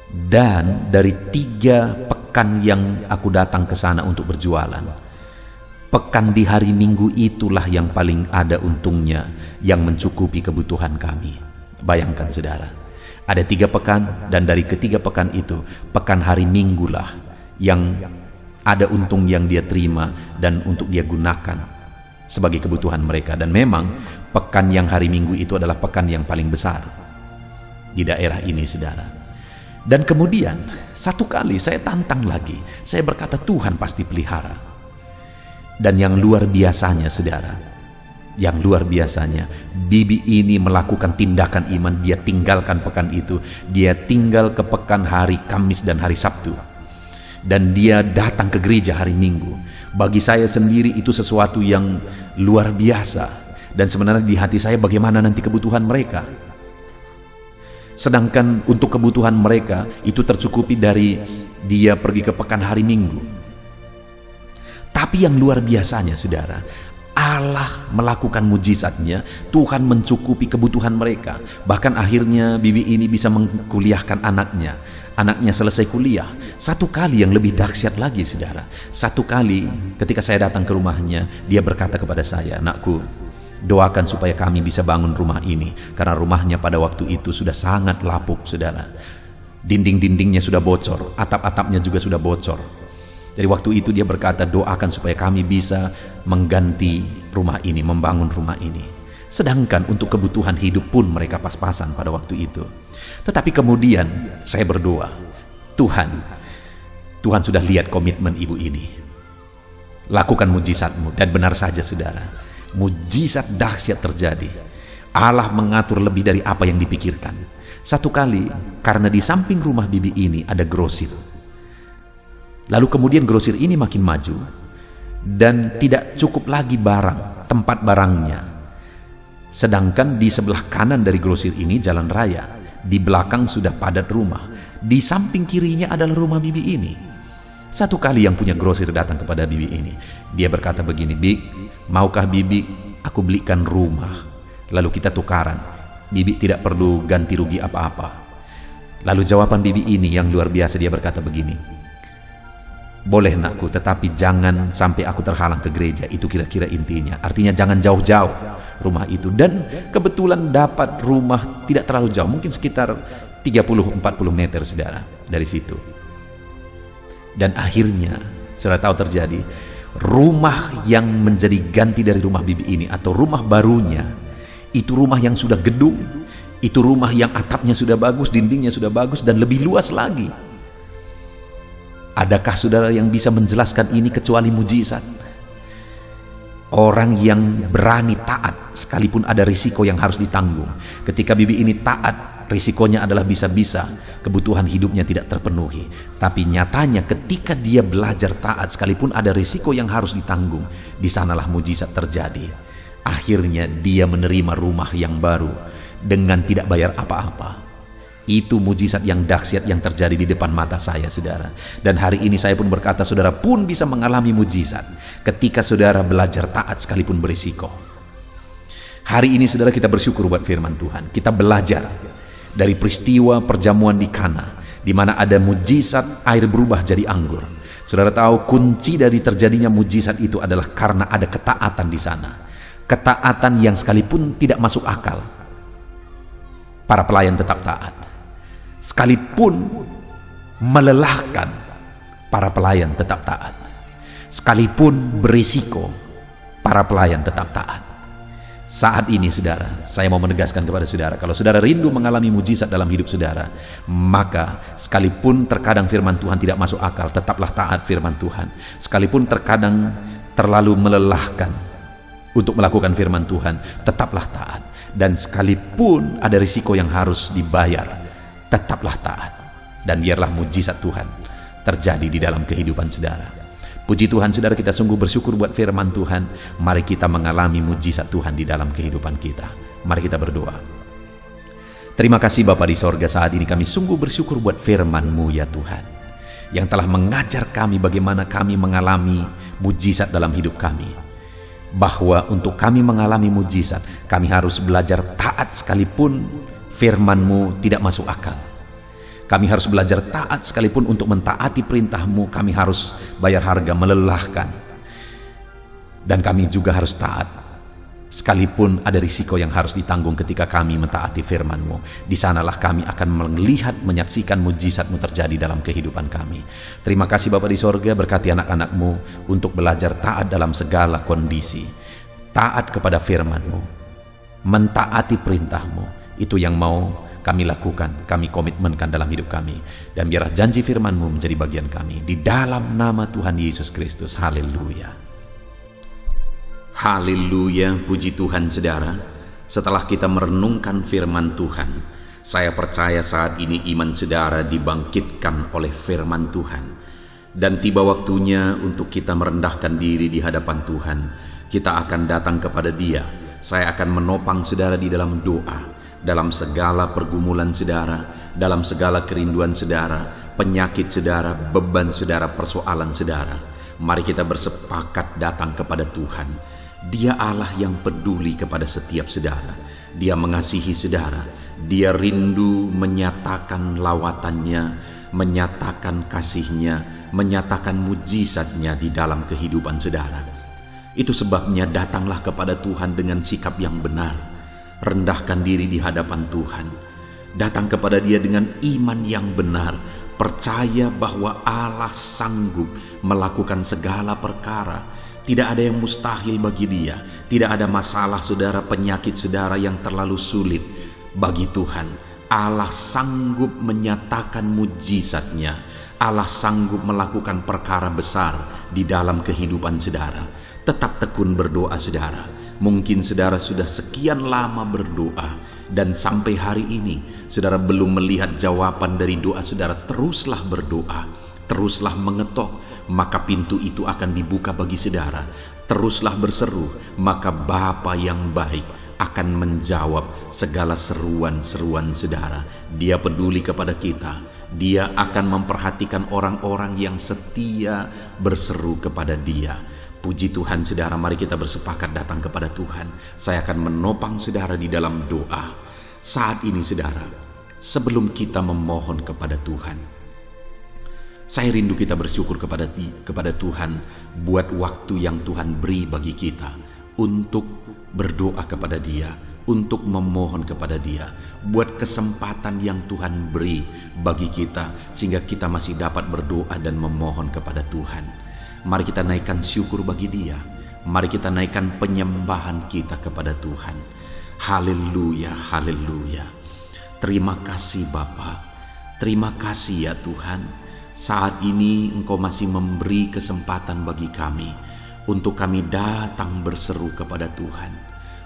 Dan dari 3 pekan yang aku datang ke sana untuk berjualan, pekan di hari Minggu itulah yang paling ada untungnya, yang mencukupi kebutuhan kami." Bayangkan saudara, ada 3 pekan, dan dari ketiga pekan itu, pekan hari Minggu lah yang ada untung yang dia terima dan untuk dia gunakan sebagai kebutuhan mereka. Dan memang pekan yang hari Minggu itu adalah pekan yang paling besar di daerah ini saudara. Dan kemudian satu kali saya tantang lagi, saya berkata Tuhan pasti pelihara. Dan yang luar biasanya saudara, yang luar biasanya, bibi ini melakukan tindakan iman. Dia tinggalkan pekan itu, dia tinggal ke pekan hari Kamis dan hari Sabtu, dan dia datang ke gereja hari Minggu. Bagi saya sendiri itu sesuatu yang luar biasa. Dan sebenarnya di hati saya, bagaimana nanti kebutuhan mereka? Sedangkan untuk kebutuhan mereka itu tercukupi dari dia pergi ke pekan hari Minggu. Tapi yang luar biasanya saudara, Allah melakukan mujizatnya. Tuhan mencukupi kebutuhan mereka. Bahkan akhirnya bibi ini bisa mengkuliahkan anaknya. Anaknya selesai kuliah. Satu kali yang lebih dahsyat lagi saudara, satu kali ketika saya datang ke rumahnya, dia berkata kepada saya, "Nakku, doakan supaya kami bisa bangun rumah ini." Karena rumahnya pada waktu itu sudah sangat lapuk saudara. Dinding-dindingnya sudah bocor, atap-atapnya juga sudah bocor. Jadi waktu itu dia berkata, "Doakan supaya kami bisa mengganti rumah ini, membangun rumah ini." Sedangkan untuk kebutuhan hidup pun mereka pas-pasan pada waktu itu. Tetapi kemudian saya berdoa, Tuhan sudah lihat komitmen ibu ini. Lakukan mujizatmu. Dan benar saja saudara, mujizat dahsyat terjadi. Allah mengatur lebih dari apa yang dipikirkan. Satu kali, karena di samping rumah bibi ini ada grosir. Lalu kemudian grosir ini makin maju, dan tidak cukup lagi tempat barangnya. Sedangkan di sebelah kanan dari grosir ini jalan raya, di belakang sudah padat rumah, di samping kirinya adalah rumah bibi ini. Satu kali yang punya grosir datang kepada bibi ini, dia berkata begini, "Bi, maukah bibi aku belikan rumah, lalu kita tukaran, bibi tidak perlu ganti rugi apa-apa." Lalu jawaban bibi ini yang luar biasa, dia berkata begini, "Boleh nakku, tetapi jangan sampai aku terhalang ke gereja." Itu kira-kira intinya. Artinya jangan jauh-jauh rumah itu. Dan kebetulan dapat rumah tidak terlalu jauh, mungkin sekitar 30-40 meter saudara dari situ. Dan akhirnya, saudara tahu terjadi, rumah yang menjadi ganti dari rumah bibi ini, atau rumah barunya, itu rumah yang sudah gedung, itu rumah yang atapnya sudah bagus, dindingnya sudah bagus, dan lebih luas lagi. Adakah saudara yang bisa menjelaskan ini kecuali mujizat? Orang yang berani taat, sekalipun ada risiko yang harus ditanggung. Ketika bibi ini taat, risikonya adalah bisa-bisa kebutuhan hidupnya tidak terpenuhi. Tapi nyatanya ketika dia belajar taat, sekalipun ada risiko yang harus ditanggung, di sanalah mujizat terjadi. Akhirnya dia menerima rumah yang baru dengan tidak bayar apa-apa. Itu mujizat yang dahsyat yang terjadi di depan mata saya, saudara. Dan hari ini saya pun berkata, saudara pun bisa mengalami mujizat ketika saudara belajar taat sekalipun berisiko. Hari ini saudara, kita bersyukur buat firman Tuhan. Kita belajar dari peristiwa perjamuan di Kana, di mana ada mujizat air berubah jadi anggur. Saudara tahu kunci dari terjadinya mujizat itu adalah karena ada ketaatan di sana. Ketaatan yang sekalipun tidak masuk akal, para pelayan tetap taat. Sekalipun melelahkan, para pelayan tetap taat. Sekalipun berisiko, para pelayan tetap taat. Saat ini saudara, saya mau menegaskan kepada saudara, kalau saudara rindu mengalami mujizat dalam hidup saudara, maka sekalipun terkadang firman Tuhan tidak masuk akal, tetaplah taat firman Tuhan. Sekalipun terkadang terlalu melelahkan untuk melakukan firman Tuhan, tetaplah taat. Dan sekalipun ada risiko yang harus dibayar, tetaplah taat. Dan biarlah mujizat Tuhan terjadi di dalam kehidupan saudara. Puji Tuhan saudara, kita sungguh bersyukur buat firman Tuhan. Mari kita mengalami mujizat Tuhan di dalam kehidupan kita. Mari kita berdoa. Terima kasih Bapa di sorga, saat ini kami sungguh bersyukur buat firman-Mu ya Tuhan, yang telah mengajar kami bagaimana kami mengalami mujizat dalam hidup kami. Bahwa untuk kami mengalami mujizat, kami harus belajar taat sekalipun firman-Mu tidak masuk akal. Kami harus belajar taat sekalipun untuk mentaati perintah-Mu, kami harus bayar harga, melelahkan. Dan kami juga harus taat sekalipun ada risiko yang harus ditanggung ketika kami mentaati firman-Mu. Di sanalah kami akan melihat, menyaksikan mujizat-Mu terjadi dalam kehidupan kami. Terima kasih Bapa di sorga, berkati anak-anak-Mu untuk belajar taat dalam segala kondisi. Taat kepada firman-Mu, mentaati perintah-Mu. Itu yang mau kami lakukan, kami komitmenkan dalam hidup kami. Dan biarlah janji firman-Mu menjadi bagian kami. Di dalam nama Tuhan Yesus Kristus. Haleluya. Haleluya, puji Tuhan saudara. Setelah kita merenungkan firman Tuhan, saya percaya saat ini iman saudara dibangkitkan oleh firman Tuhan. Dan tiba waktunya untuk kita merendahkan diri di hadapan Tuhan. Kita akan datang kepada Dia. Saya akan menopang saudara di dalam doa. Dalam segala pergumulan saudara, dalam segala kerinduan saudara, penyakit saudara, beban saudara, persoalan saudara, mari kita bersepakat datang kepada Tuhan. Dia Allah yang peduli kepada setiap saudara. Dia mengasihi saudara. Dia rindu menyatakan lawatannya, menyatakan kasihnya, menyatakan mujizatnya di dalam kehidupan saudara. Itu sebabnya datanglah kepada Tuhan dengan sikap yang benar. Rendahkan diri di hadapan Tuhan. Datang kepada Dia dengan iman yang benar. Percaya bahwa Allah sanggup melakukan segala perkara. Tidak ada yang mustahil bagi Dia. Tidak ada masalah saudara, penyakit saudara yang terlalu sulit bagi Tuhan. Allah sanggup menyatakan mujizatnya. Allah sanggup melakukan perkara besar di dalam kehidupan saudara. Tetap tekun berdoa saudara. Mungkin saudara sudah sekian lama berdoa dan sampai hari ini saudara belum melihat jawaban dari doa saudara. Teruslah berdoa, teruslah mengetok, maka pintu itu akan dibuka bagi saudara. Teruslah berseru, maka Bapa yang baik akan menjawab segala seruan-seruan saudara. Dia peduli kepada kita. Dia akan memperhatikan orang-orang yang setia berseru kepada Dia. Puji Tuhan saudara, mari kita bersepakat datang kepada Tuhan. Saya akan menopang saudara di dalam doa. Saat ini saudara, sebelum kita memohon kepada Tuhan, saya rindu kita bersyukur kepada Tuhan buat waktu yang Tuhan beri bagi kita untuk berdoa kepada Dia, untuk memohon kepada Dia, buat kesempatan yang Tuhan beri bagi kita sehingga kita masih dapat berdoa dan memohon kepada Tuhan. Mari kita naikkan syukur bagi Dia. Mari kita naikkan penyembahan kita kepada Tuhan. Haleluya, haleluya. Terima kasih Bapa. Terima kasih ya Tuhan. Saat ini Engkau masih memberi kesempatan bagi kami untuk kami datang berseru kepada Tuhan,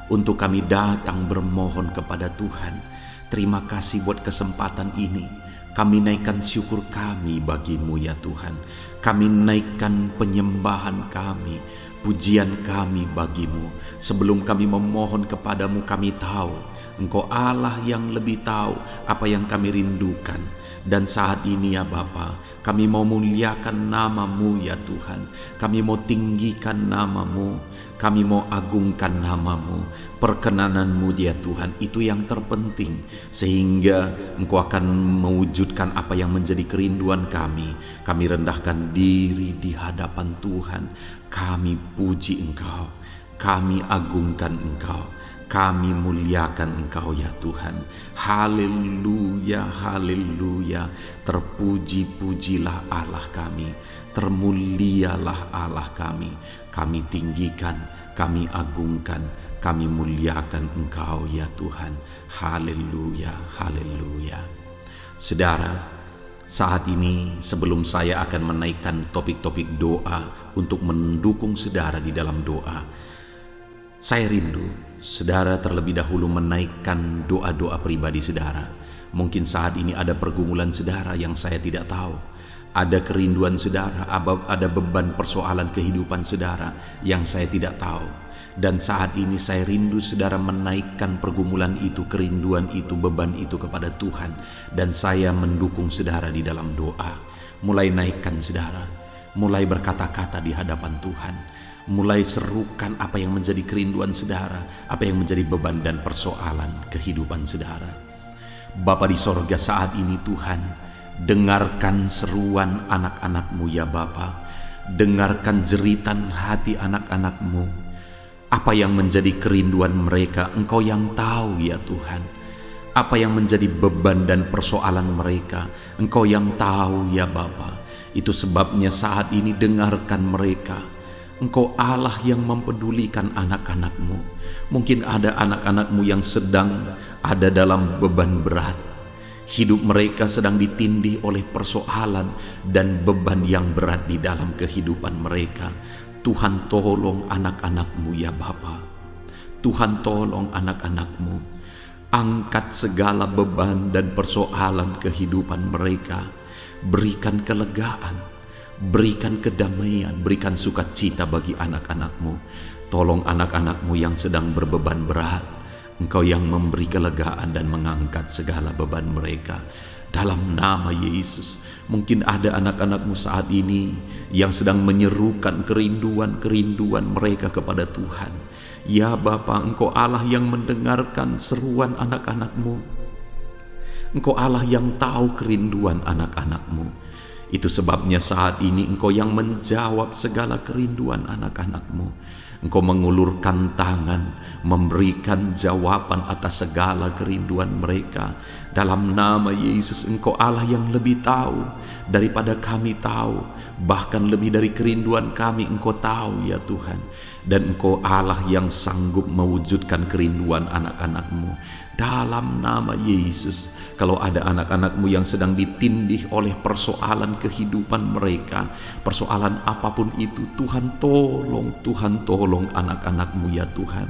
untuk kami datang bermohon kepada Tuhan. Terima kasih buat kesempatan ini. Kami naikkan syukur kami bagi-Mu ya Tuhan. Kami naikkan penyembahan kami, pujian kami bagi-Mu. Sebelum kami memohon kepadamu, kami tahu Engkau Allah yang lebih tahu apa yang kami rindukan. Dan saat ini ya Bapa, kami mau muliakan nama-Mu ya Tuhan. Kami mau tinggikan nama-Mu, kami mau agungkan nama-Mu. Perkenanan-Mu ya Tuhan, itu yang terpenting, sehingga Engkau akan mewujudkan apa yang menjadi kerinduan kami. Kami rendahkan diri di hadapan Tuhan. Kami puji Engkau, kami agungkan Engkau, kami muliakan Engkau ya Tuhan. Haleluya, haleluya. Terpuji-pujilah Allah kami, termulialah Allah kami. Kami tinggikan, kami agungkan, kami muliakan Engkau ya Tuhan. Haleluya, haleluya. Saudara, saat ini sebelum saya akan menaikkan topik-topik doa untuk mendukung saudara di dalam doa, saya rindu saudara terlebih dahulu menaikkan doa-doa pribadi saudara. Mungkin saat ini ada pergumulan saudara yang saya tidak tahu. Ada kerinduan saudara, ada beban persoalan kehidupan saudara yang saya tidak tahu. Dan saat ini saya rindu saudara menaikkan pergumulan itu, kerinduan itu, beban itu kepada Tuhan. Dan saya mendukung saudara di dalam doa. Mulai naikkan saudara, mulai berkata-kata di hadapan Tuhan. Mulai serukan apa yang menjadi kerinduan saudara, apa yang menjadi beban dan persoalan kehidupan saudara. Bapa di sorga, saat ini Tuhan, dengarkan seruan anak-anak-Mu ya Bapa. Dengarkan jeritan hati anak-anak-Mu. Apa yang menjadi kerinduan mereka, Engkau yang tahu ya Tuhan. Apa yang menjadi beban dan persoalan mereka, Engkau yang tahu ya Bapa. Itu sebabnya saat ini dengarkan mereka. Engkau Allah yang mempedulikan anak-anak-Mu. Mungkin ada anak-anak-Mu yang sedang ada dalam beban berat. Hidup mereka sedang ditindih oleh persoalan dan beban yang berat di dalam kehidupan mereka. Tuhan tolong anak-anak-Mu ya Bapa. Tuhan tolong anak-anak-Mu. Angkat segala beban dan persoalan kehidupan mereka. Berikan kelegaan, berikan kedamaian, berikan sukacita bagi anak-anak-Mu. Tolong anak-anak-Mu yang sedang berbeban berat. Engkau yang memberi kelegaan dan mengangkat segala beban mereka. Dalam nama Yesus, mungkin ada anak-anak-Mu saat ini yang sedang menyerukan kerinduan-kerinduan mereka kepada Tuhan. Ya Bapa, Engkau Allah yang mendengarkan seruan anak-anak-Mu. Engkau Allah yang tahu kerinduan anak-anak-Mu. Itu sebabnya saat ini Engkau yang menjawab segala kerinduan anak-anak-Mu. Engkau mengulurkan tangan, memberikan jawaban atas segala kerinduan mereka. Dalam nama Yesus, Engkau Allah yang lebih tahu daripada kami tahu. Bahkan lebih dari kerinduan kami Engkau tahu ya Tuhan. Dan Engkau Allah yang sanggup mewujudkan kerinduan anak-anak-Mu. Dalam nama Yesus, kalau ada anak-anak-Mu yang sedang ditindih oleh persoalan kehidupan mereka, persoalan apapun itu, Tuhan tolong anak-anak-Mu ya Tuhan.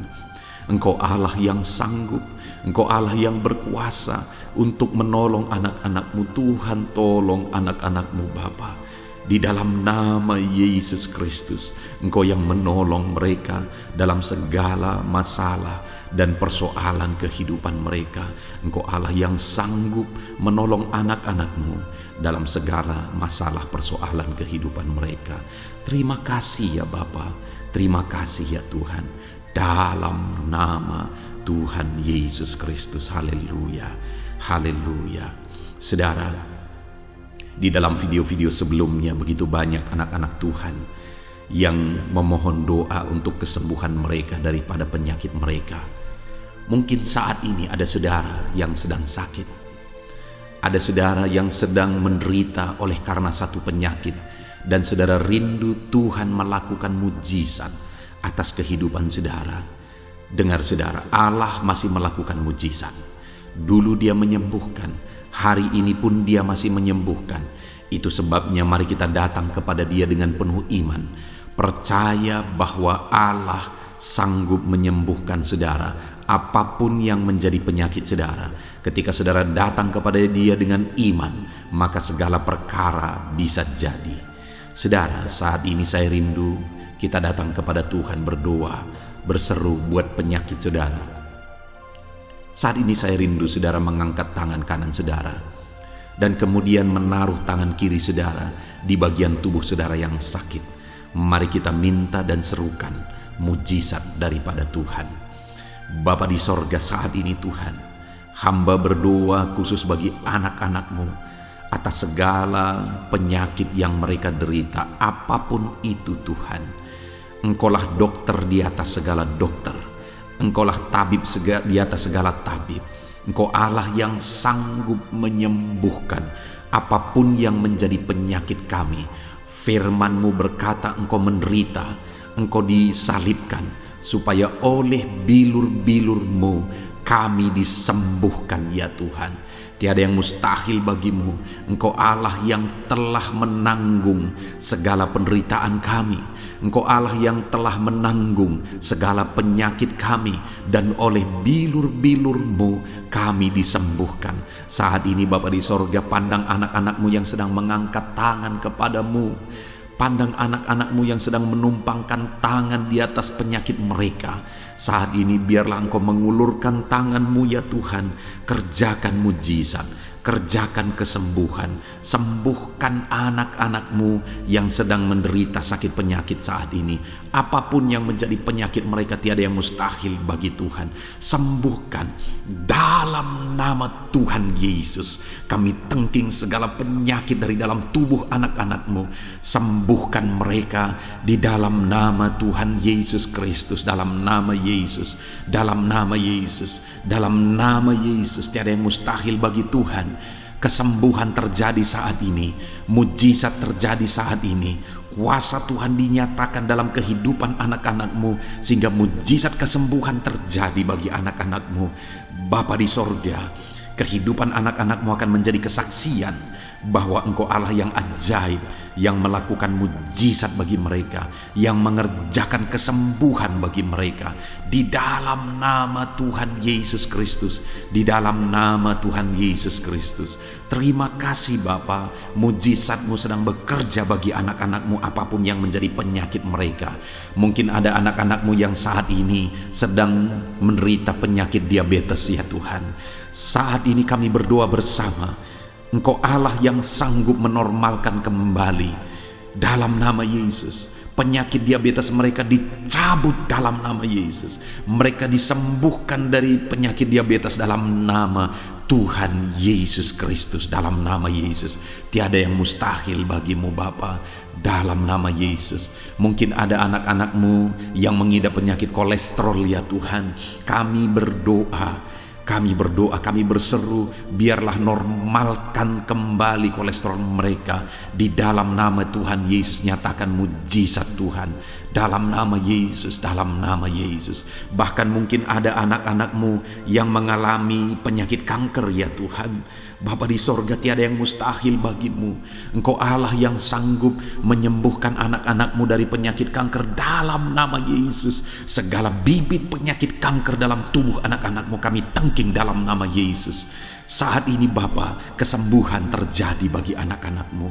Engkau Allah yang sanggup, Engkau Allah yang berkuasa untuk menolong anak-anak-Mu. Tuhan tolong anak-anak-Mu Bapa. Di dalam nama Yesus Kristus, Engkau yang menolong mereka dalam segala masalah dan persoalan kehidupan mereka. Engkau Allah yang sanggup menolong anak-anak-Mu dalam segala masalah persoalan kehidupan mereka. Terima kasih ya Bapa, terima kasih ya Tuhan. Dalam nama Tuhan Yesus Kristus, haleluya, haleluya. Saudara, di dalam video-video sebelumnya begitu banyak anak-anak Tuhan yang memohon doa untuk kesembuhan mereka daripada penyakit mereka. Mungkin saat ini ada saudara yang sedang sakit. Ada saudara yang sedang menderita oleh karena satu penyakit. Dan saudara rindu Tuhan melakukan mujizat atas kehidupan saudara. Dengar saudara, Allah masih melakukan mujizat. Dulu Dia menyembuhkan, hari ini pun Dia masih menyembuhkan. Itu sebabnya mari kita datang kepada Dia dengan penuh iman. Percaya bahwa Allah sanggup menyembuhkan saudara, apapun yang menjadi penyakit saudara. Ketika saudara datang kepada Dia dengan iman, maka segala perkara bisa jadi. Saudara, saat ini saya rindu kita datang kepada Tuhan berdoa, berseru buat penyakit saudara. Saat ini saya rindu saudara mengangkat tangan kanan saudara dan kemudian menaruh tangan kiri saudara di bagian tubuh saudara yang sakit. Mari kita minta dan serukan mujizat daripada Tuhan. Bapa di sorga, saat ini Tuhan, hamba berdoa khusus bagi anak-anak-Mu atas segala penyakit yang mereka derita, apapun itu Tuhan. Engkaulah dokter di atas segala dokter, Engkaulah tabib di atas segala tabib. Engkau Allah yang sanggup menyembuhkan apapun yang menjadi penyakit kami. Firman-Mu berkata Engkau menderita, Engkau disalibkan, supaya oleh bilur-bilur-Mu kami disembuhkan ya Tuhan. Tiada yang mustahil bagimu. Engkau Allah yang telah menanggung segala penderitaan kami. Engkau Allah yang telah menanggung segala penyakit kami. Dan oleh bilur-bilur-Mu kami disembuhkan. Saat ini Bapa di sorga, pandang anak-anak-Mu yang sedang mengangkat tangan kepadamu. Pandang anak-anak-Mu yang sedang menumpangkan tangan di atas penyakit mereka. Saat ini biarlah Engkau mengulurkan tangan-Mu ya Tuhan. Kerjakan mujizat, kerjakan kesembuhan. Sembuhkan anak-anak-Mu yang sedang menderita sakit penyakit saat ini. Apapun yang menjadi penyakit mereka, tiada yang mustahil bagi Tuhan. Sembuhkan dalam nama Tuhan Yesus. Kami tengking segala penyakit dari dalam tubuh anak-anak-Mu. Sembuhkan mereka di dalam nama Tuhan Yesus Kristus. Dalam nama Yesus, dalam nama Yesus, dalam nama Yesus. Tiada yang mustahil bagi Tuhan. Kesembuhan terjadi saat ini, mujizat terjadi saat ini. Kuasa Tuhan dinyatakan dalam kehidupan anak-anak-Mu, sehingga mujizat kesembuhan terjadi bagi anak-anak-Mu. Bapa di sorga, kehidupan anak-anak-Mu akan menjadi kesaksian bahwa Engkau Allah yang ajaib, yang melakukan mujizat bagi mereka, yang mengerjakan kesembuhan bagi mereka. Di dalam nama Tuhan Yesus Kristus, di dalam nama Tuhan Yesus Kristus. Terima kasih Bapa, mujizat-Mu sedang bekerja bagi anak-anak-Mu apapun yang menjadi penyakit mereka. Mungkin ada anak-anak-Mu yang saat ini sedang menderita penyakit diabetes ya Tuhan. Saat ini kami berdoa bersama, Engkau Allah yang sanggup menormalkan kembali dalam nama Yesus. Penyakit diabetes mereka dicabut dalam nama Yesus. Mereka disembuhkan dari penyakit diabetes dalam nama Tuhan Yesus Kristus. Dalam nama Yesus. Tiada yang mustahil bagimu Bapa. Dalam nama Yesus. Mungkin ada anak-anak-Mu yang mengidap penyakit kolesterol ya Tuhan. Kami berdoa, kami berseru, biarlah normalkan kembali kolesterol mereka. Di dalam nama Tuhan Yesus, nyatakan mujizat Tuhan. Dalam nama Yesus, dalam nama Yesus. Bahkan mungkin ada anak-anak-Mu yang mengalami penyakit kanker ya Tuhan. Bapa di sorga, tiada yang mustahil bagimu. Engkau Allah yang sanggup menyembuhkan anak-anak-Mu dari penyakit kanker dalam nama Yesus. Segala bibit penyakit kanker dalam tubuh anak-anak-Mu kami tengking dalam nama Yesus. Saat ini Bapa, kesembuhan terjadi bagi anak-anak-Mu.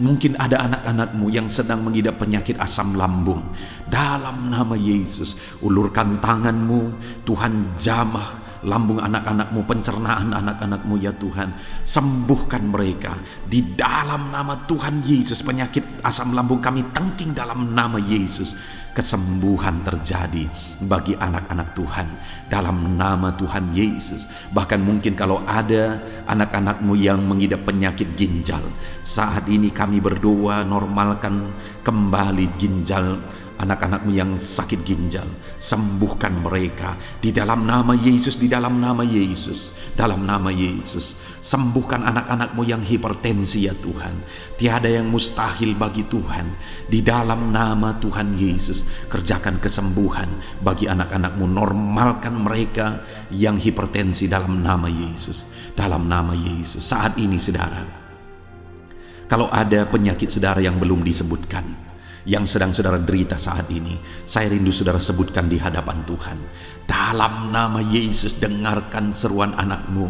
Mungkin ada anak-anak-Mu yang sedang mengidap penyakit asam lambung. Dalam nama Yesus, ulurkan tangan-Mu, Tuhan jamah lambung anak-anak-Mu, pencernaan anak-anak-Mu ya Tuhan. Sembuhkan mereka di dalam nama Tuhan Yesus. Penyakit asam lambung kami tengking dalam nama Yesus. Kesembuhan terjadi bagi anak-anak Tuhan dalam nama Tuhan Yesus. Bahkan mungkin kalau ada anak-anak-Mu yang mengidap penyakit ginjal, saat ini kami berdoa normalkan kembali ginjal anak-anakmu yang sakit ginjal, sembuhkan mereka di dalam nama Yesus, di dalam nama Yesus, dalam nama Yesus. Sembuhkan anak-anakmu yang hipertensi ya Tuhan. Tiada yang mustahil bagi Tuhan. Di dalam nama Tuhan Yesus, kerjakan kesembuhan bagi anak-anakmu. Normalkan mereka yang hipertensi dalam nama Yesus, dalam nama Yesus. Saat ini saudara, kalau ada penyakit saudara yang belum disebutkan, yang sedang saudara derita saat ini, saya rindu saudara sebutkan di hadapan Tuhan. Dalam nama Yesus, dengarkan seruan anakmu.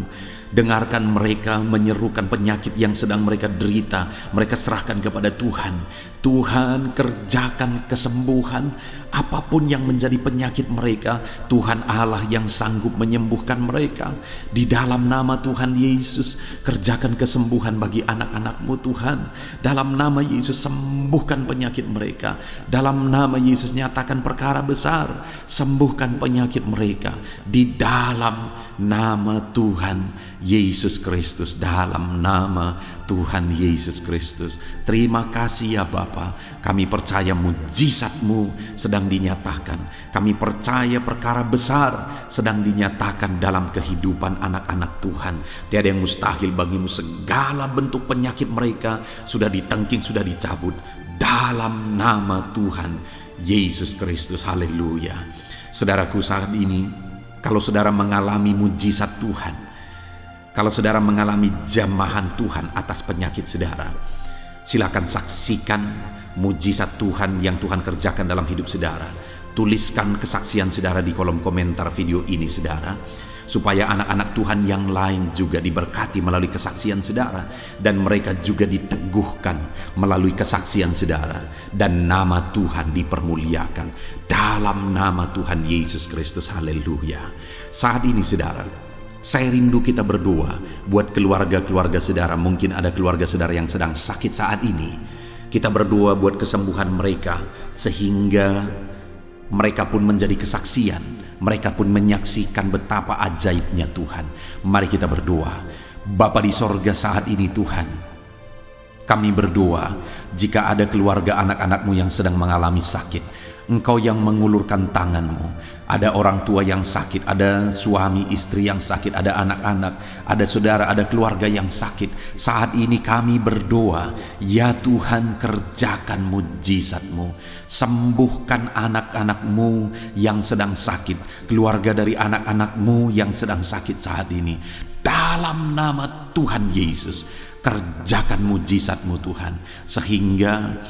Dengarkan mereka menyerukan penyakit yang sedang mereka derita. Mereka serahkan kepada Tuhan. Tuhan, kerjakan kesembuhan apapun yang menjadi penyakit mereka. Tuhan Allah yang sanggup menyembuhkan mereka. Di dalam nama Tuhan Yesus, kerjakan kesembuhan bagi anak-anakmu Tuhan. Dalam nama Yesus, sembuhkan penyakit mereka. Dalam nama Yesus, nyatakan perkara besar. Sembuhkan penyakit mereka. Di dalam nama Tuhan Yesus Kristus, dalam nama Tuhan Yesus Kristus. Terima kasih ya Bapa. Kami percaya mujizat-Mu sedang dinyatakan. Kami percaya perkara besar sedang dinyatakan dalam kehidupan anak-anak Tuhan. Tiada yang mustahil bagimu. Segala bentuk penyakit mereka sudah ditengking, sudah dicabut dalam nama Tuhan Yesus Kristus. Haleluya. Saudaraku, saat ini kalau saudara mengalami mujizat Tuhan, kalau saudara mengalami jamahan Tuhan atas penyakit saudara, silakan saksikan mujizat Tuhan yang Tuhan kerjakan dalam hidup saudara. Tuliskan kesaksian saudara di kolom komentar video ini saudara, supaya anak-anak Tuhan yang lain juga diberkati melalui kesaksian saudara, dan mereka juga diteguhkan melalui kesaksian saudara, dan nama Tuhan dipermuliakan dalam nama Tuhan Yesus Kristus. Haleluya. Saat ini saudara, saya rindu kita berdoa buat keluarga-keluarga saudara. Mungkin ada keluarga saudara yang sedang sakit saat ini. Kita berdoa buat kesembuhan mereka, sehingga mereka pun menjadi kesaksian. Mereka pun menyaksikan betapa ajaibnya Tuhan. Mari kita berdoa. Bapa di sorga, saat ini Tuhan, kami berdoa jika ada keluarga anak-anakmu yang sedang mengalami sakit, Engkau yang mengulurkan tanganmu. Ada orang tua yang sakit, ada suami istri yang sakit, ada anak-anak, ada saudara, ada keluarga yang sakit. Saat ini kami berdoa, ya Tuhan, kerjakan mujizat-Mu. Sembuhkan anak-anak-Mu yang sedang sakit, keluarga dari anak-anak-Mu yang sedang sakit saat ini. Dalam nama Tuhan Yesus, kerjakan mujizat-Mu Tuhan, sehingga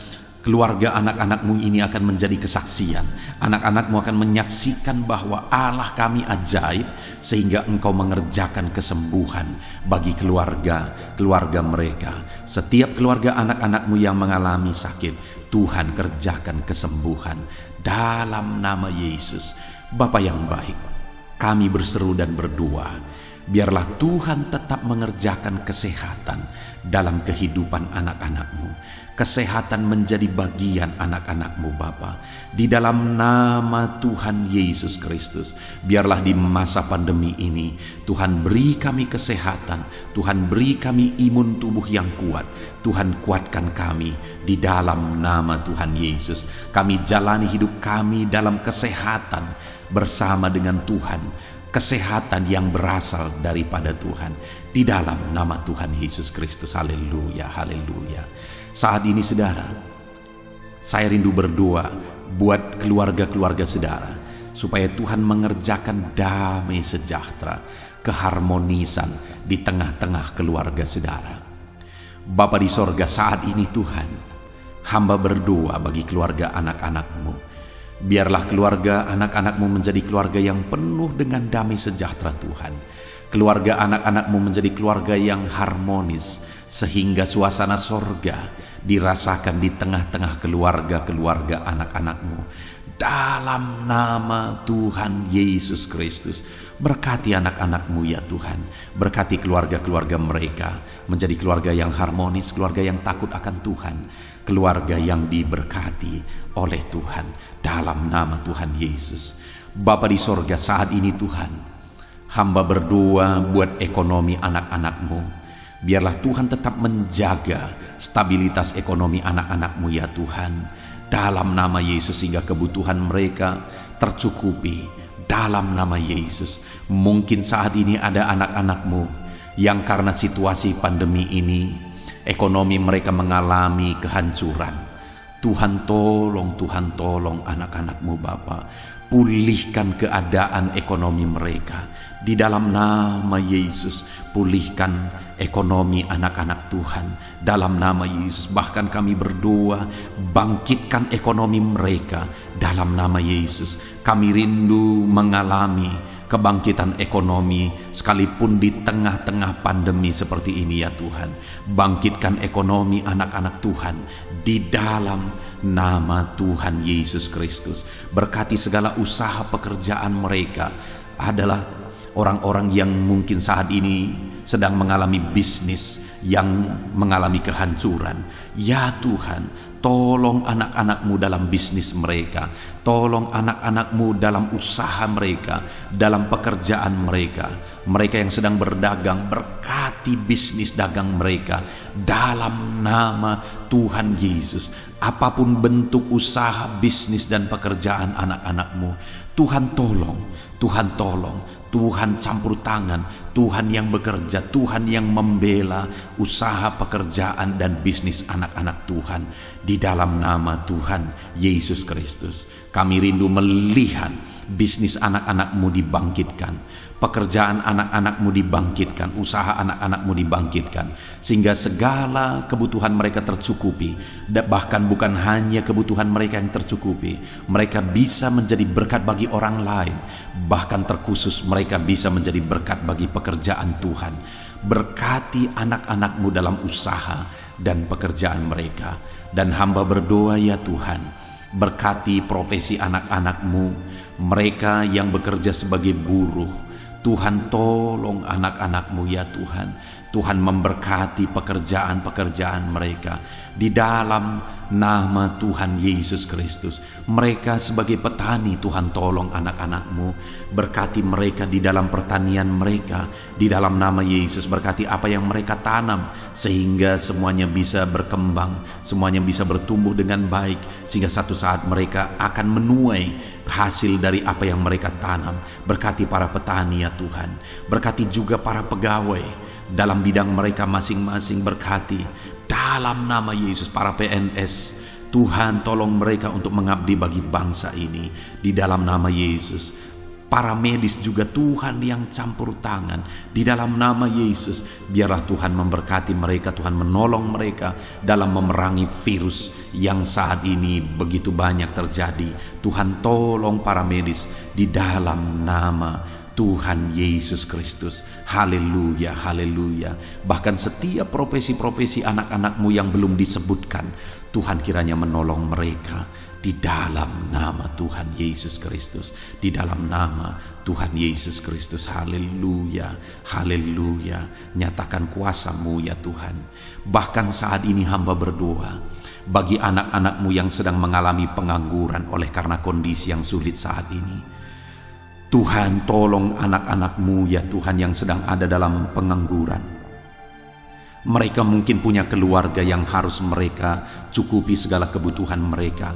keluarga anak-anakmu ini akan menjadi kesaksian. Anak-anakmu akan menyaksikan bahwa Allah kami ajaib, sehingga Engkau mengerjakan kesembuhan bagi keluarga mereka. Setiap keluarga anak-anakmu yang mengalami sakit, Tuhan kerjakan kesembuhan dalam nama Yesus. Bapa yang baik, kami berseru dan berdoa, biarlah Tuhan tetap mengerjakan kesehatan dalam kehidupan anak-anakmu. Kesehatan menjadi bagian anak-anakmu Bapa. Di dalam nama Tuhan Yesus Kristus, biarlah di masa pandemi ini Tuhan beri kami kesehatan, Tuhan beri kami imun tubuh yang kuat. Tuhan kuatkan kami di dalam nama Tuhan Yesus. Kami jalani hidup kami dalam kesehatan bersama dengan Tuhan. Kesehatan yang berasal daripada Tuhan, di dalam nama Tuhan Yesus Kristus. Haleluya, haleluya. Saat ini saudara, saya rindu berdoa buat keluarga-keluarga saudara, supaya Tuhan mengerjakan damai sejahtera, keharmonisan di tengah-tengah keluarga saudara. Bapa di sorga, saat ini Tuhan, hamba berdoa bagi keluarga anak-anakmu. Biarlah keluarga anak-anakmu menjadi keluarga yang penuh dengan damai sejahtera Tuhan. Keluarga anak-anakmu menjadi keluarga yang harmonis, sehingga suasana sorga dirasakan di tengah-tengah keluarga-keluarga anak-anakmu. Dalam nama Tuhan Yesus Kristus, berkati anak-anakmu ya Tuhan. Berkati keluarga-keluarga mereka menjadi keluarga yang harmonis, keluarga yang takut akan Tuhan, keluarga yang diberkati oleh Tuhan. Dalam nama Tuhan Yesus. Bapa di sorga, saat ini Tuhan, hamba berdoa buat ekonomi anak-anakmu. Biarlah Tuhan tetap menjaga stabilitas ekonomi anak-anakmu ya Tuhan. dalam nama Yesus, sehingga kebutuhan mereka tercukupi dalam nama Yesus. Mungkin saat ini ada anak-anakmu yang karena situasi pandemi ini ekonomi mereka mengalami kehancuran. Tuhan tolong anak-anakmu Bapa, pulihkan keadaan ekonomi mereka di dalam nama Yesus. Pulihkan ekonomi anak-anak Tuhan dalam nama Yesus. Bahkan kami berdoa, bangkitkan ekonomi mereka dalam nama Yesus. Kami rindu mengalami kebangkitan ekonomi sekalipun di tengah-tengah pandemi seperti ini ya Tuhan. Bangkitkan ekonomi anak-anak Tuhan di dalam nama Tuhan Yesus Kristus. Berkati segala usaha pekerjaan mereka. Adalah orang-orang yang mungkin saat ini sedang mengalami bisnis yang mengalami kehancuran. Ya Tuhan, tolong anak-anakmu dalam bisnis mereka, tolong anak-anakmu dalam usaha mereka, dalam pekerjaan mereka. Mereka yang sedang berdagang, berkati bisnis dagang mereka dalam nama Tuhan Yesus. Apapun bentuk usaha, bisnis dan pekerjaan anak-anakmu, Tuhan tolong, Tuhan tolong, Tuhan campur tangan, Tuhan yang bekerja, Tuhan yang membela usaha, pekerjaan dan bisnis anak-anak Tuhan di dalam nama Tuhan Yesus Kristus. Kami rindu melihat bisnis anak-anakmu dibangkitkan, pekerjaan anak-anakmu dibangkitkan, usaha anak-anakmu dibangkitkan, sehingga segala kebutuhan mereka tercukupi. Bahkan bukan hanya kebutuhan mereka yang tercukupi, mereka bisa menjadi berkat bagi orang lain. Bahkan terkhusus mereka bisa menjadi berkat bagi pekerjaan Tuhan. Berkati anak-anakmu dalam usaha dan pekerjaan mereka. Dan hamba berdoa ya Tuhan, berkati profesi anak-anakmu, mereka yang bekerja sebagai buruh. Tuhan tolong anak-anakmu ya Tuhan. Tuhan memberkati pekerjaan-pekerjaan mereka di dalam nama Tuhan Yesus Kristus. Mereka sebagai petani, Tuhan tolong anak-anakmu. Berkati mereka di dalam pertanian mereka di dalam nama Yesus. Berkati apa yang mereka tanam sehingga semuanya bisa berkembang, semuanya bisa bertumbuh dengan baik, sehingga satu saat mereka akan menuai hasil dari apa yang mereka tanam. Berkati para petani ya Tuhan. Berkati juga para pegawai dalam bidang mereka masing-masing. Berkati dalam nama Yesus para PNS. Tuhan tolong mereka untuk mengabdi bagi bangsa ini di dalam nama Yesus. Para medis juga Tuhan yang campur tangan di dalam nama Yesus. Biarlah Tuhan memberkati mereka, Tuhan menolong mereka dalam memerangi virus yang saat ini begitu banyak terjadi. Tuhan tolong para medis di dalam nama Tuhan Yesus Kristus. Haleluya, haleluya. Bahkan setiap profesi-profesi anak-anakmu yang belum disebutkan, Tuhan kiranya menolong mereka di dalam nama Tuhan Yesus Kristus. Di dalam nama Tuhan Yesus Kristus. Haleluya, haleluya. Nyatakan kuasa-Mu ya Tuhan. Bahkan saat ini hamba berdoa bagi anak-anakmu yang sedang mengalami pengangguran oleh karena kondisi yang sulit saat ini. Tuhan tolong anak-anakmu ya Tuhan yang sedang ada dalam pengangguran. Mereka mungkin punya keluarga yang harus mereka cukupi segala kebutuhan mereka.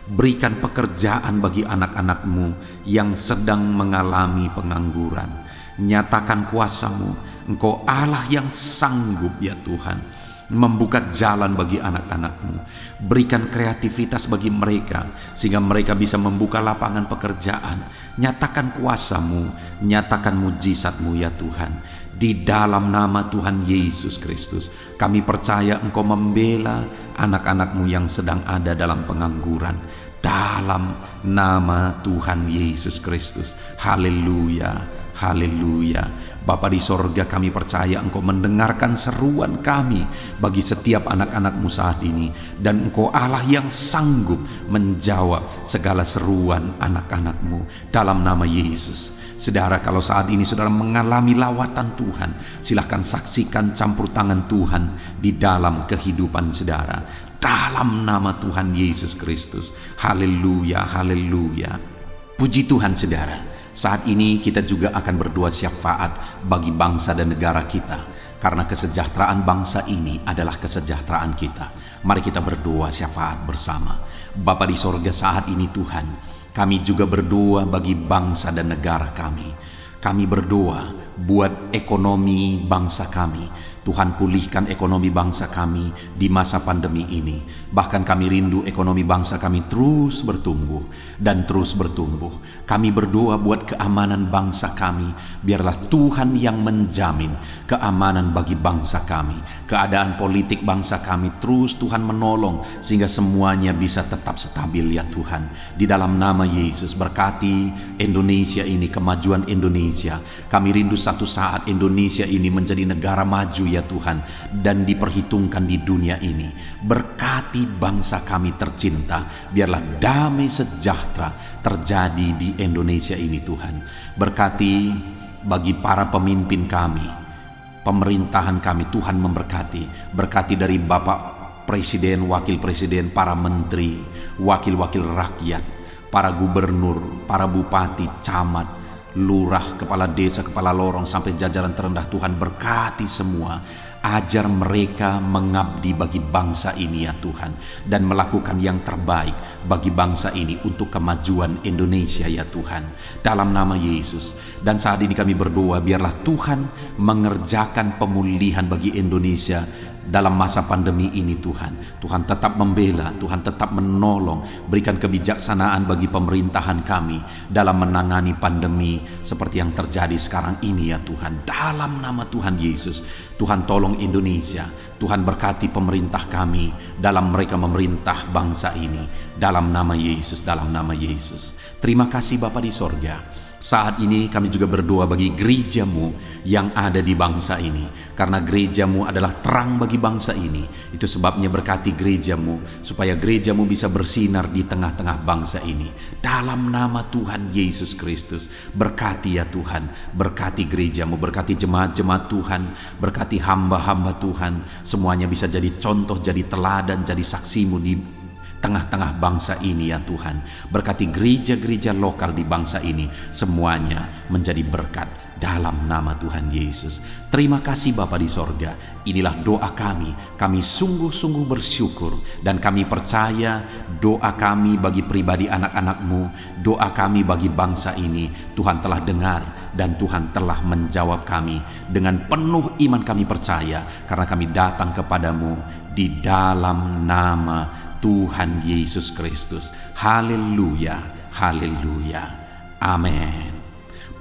Berikan pekerjaan bagi anak-anakmu yang sedang mengalami pengangguran. Nyatakan kuasa-Mu. Engkau Allah yang sanggup ya Tuhan membuka jalan bagi anak-anakmu. Berikan kreativitas bagi mereka sehingga mereka bisa membuka lapangan pekerjaan. Nyatakan kuasa-Mu, nyatakan mujizat-Mu ya Tuhan. Di dalam nama Tuhan Yesus Kristus, kami percaya Engkau membela anak-anakmu yang sedang ada dalam pengangguran. Dalam nama Tuhan Yesus Kristus. Haleluya, haleluya. Bapa di sorga, kami percaya Engkau mendengarkan seruan kami bagi setiap anak-anakmu saat ini. Dan Engkau Allah yang sanggup menjawab segala seruan anak-anakmu dalam nama Yesus. Saudara, kalau saat ini saudara mengalami lawatan Tuhan, silahkan saksikan campur tangan Tuhan di dalam kehidupan saudara. Dalam nama Tuhan Yesus Kristus. Haleluya, haleluya. Puji Tuhan saudara. Saat ini kita juga akan berdoa syafaat bagi bangsa dan negara kita. karena kesejahteraan bangsa ini adalah kesejahteraan kita. Mari kita berdoa syafaat bersama. Bapa di sorga, saat ini Tuhan, kami juga berdoa bagi bangsa dan negara kami. Kami berdoa buat ekonomi bangsa kami. Tuhan, pulihkan ekonomi bangsa kami di masa pandemi ini. Bahkan kami rindu ekonomi bangsa kami terus bertumbuh dan terus bertumbuh. Kami berdoa buat keamanan bangsa kami. Biarlah Tuhan yang menjamin keamanan bagi bangsa kami. Keadaan politik bangsa kami terus Tuhan menolong sehingga semuanya bisa tetap stabil ya Tuhan. Di dalam nama Yesus, berkati Indonesia ini, kemajuan Indonesia. Kami rindu satu saat Indonesia ini menjadi negara maju ya Tuhan, dan diperhitungkan di dunia ini. Berkati bangsa kami tercinta, biarlah damai sejahtera terjadi di Indonesia ini Tuhan. Berkati bagi para pemimpin kami, pemerintahan kami, Tuhan memberkati. Berkati dari Bapak Presiden, Wakil Presiden, para menteri, wakil-wakil rakyat, para gubernur, para bupati, camat, lurah, kepala desa, kepala lorong, sampai jajaran terendah. Tuhan berkati semua. Ajar mereka mengabdi bagi bangsa ini ya Tuhan, dan melakukan yang terbaik bagi bangsa ini untuk kemajuan Indonesia ya Tuhan, dalam nama Yesus. Dan saat ini kami berdoa, biarlah Tuhan mengerjakan pemulihan bagi Indonesia dalam masa pandemi ini Tuhan. Tuhan tetap membela, Tuhan tetap menolong. Berikan kebijaksanaan bagi pemerintahan kami dalam menangani pandemi seperti yang terjadi sekarang ini ya Tuhan, dalam nama Tuhan Yesus. Tuhan tolong Indonesia. Tuhan berkati pemerintah kami dalam mereka memerintah bangsa ini, dalam nama Yesus, dalam nama Yesus. Terima kasih Bapa di sorga. Saat ini kami juga berdoa bagi gerejamu yang ada di bangsa ini, karena gerejamu adalah terang bagi bangsa ini. Itu sebabnya berkati gerejamu, supaya gerejamu bisa bersinar di tengah-tengah bangsa ini. Dalam nama Tuhan Yesus Kristus, berkati ya Tuhan, berkati gerejamu, berkati jemaat-jemaat Tuhan, berkati hamba-hamba Tuhan. Semuanya bisa jadi contoh, jadi teladan, jadi saksimu di tengah-tengah bangsa ini ya Tuhan. Berkati gereja-gereja lokal di bangsa ini, semuanya menjadi berkat dalam nama Tuhan Yesus. Terima kasih Bapa di sorga. Inilah doa kami. Kami sungguh-sungguh bersyukur, dan kami percaya doa kami bagi pribadi anak-anak-Mu, doa kami bagi bangsa ini, Tuhan telah dengar dan Tuhan telah menjawab kami. Dengan penuh iman kami percaya, karena kami datang kepadamu di dalam nama Tuhan Yesus Kristus. Haleluya, haleluya, amin.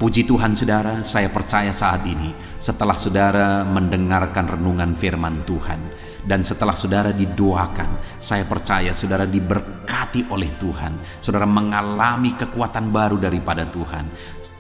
Puji Tuhan saudara, saya percaya saat ini setelah saudara mendengarkan renungan firman Tuhan, dan setelah saudara didoakan, saya percaya saudara diberkati oleh Tuhan. Saudara mengalami kekuatan baru daripada Tuhan.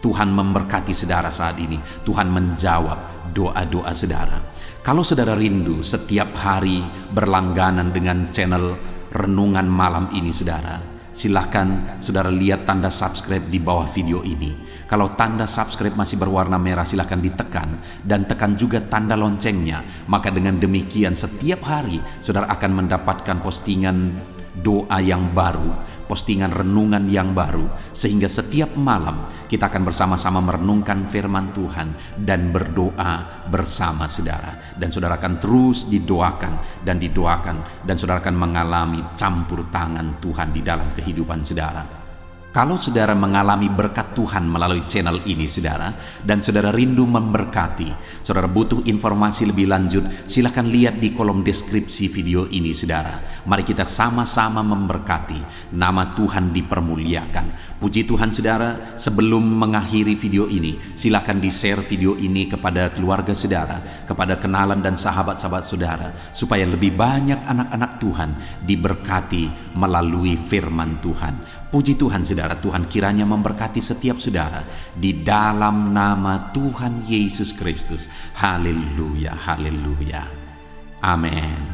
Tuhan memberkati saudara saat ini. Tuhan menjawab doa-doa saudara. Kalau saudara rindu setiap hari berlangganan dengan channel renungan malam ini saudara, silahkan saudara lihat tanda subscribe di bawah video ini. Kalau tanda subscribe masih berwarna merah, silahkan ditekan, dan tekan juga tanda loncengnya. Maka dengan demikian setiap hari saudara akan mendapatkan postingan doa yang baru, postingan renungan yang baru, sehingga setiap malam kita akan bersama-sama merenungkan firman Tuhan dan berdoa bersama saudara. Dan saudara akan terus didoakan dan didoakan, dan saudara akan mengalami campur tangan Tuhan di dalam kehidupan saudara. Kalau saudara mengalami berkat Tuhan melalui channel ini saudara, dan saudara rindu memberkati, saudara butuh informasi lebih lanjut, silakan lihat di kolom deskripsi video ini saudara. Mari kita sama-sama memberkati, nama Tuhan dipermuliakan. Puji Tuhan saudara. Sebelum mengakhiri video ini, silakan di-share video ini kepada keluarga saudara, kepada kenalan dan sahabat-sahabat saudara, supaya lebih banyak anak-anak Tuhan diberkati melalui firman Tuhan. Puji Tuhan saudara. Tuhan kiranya memberkati setiap saudara di dalam nama Tuhan Yesus Kristus. Haleluya, haleluya, amin.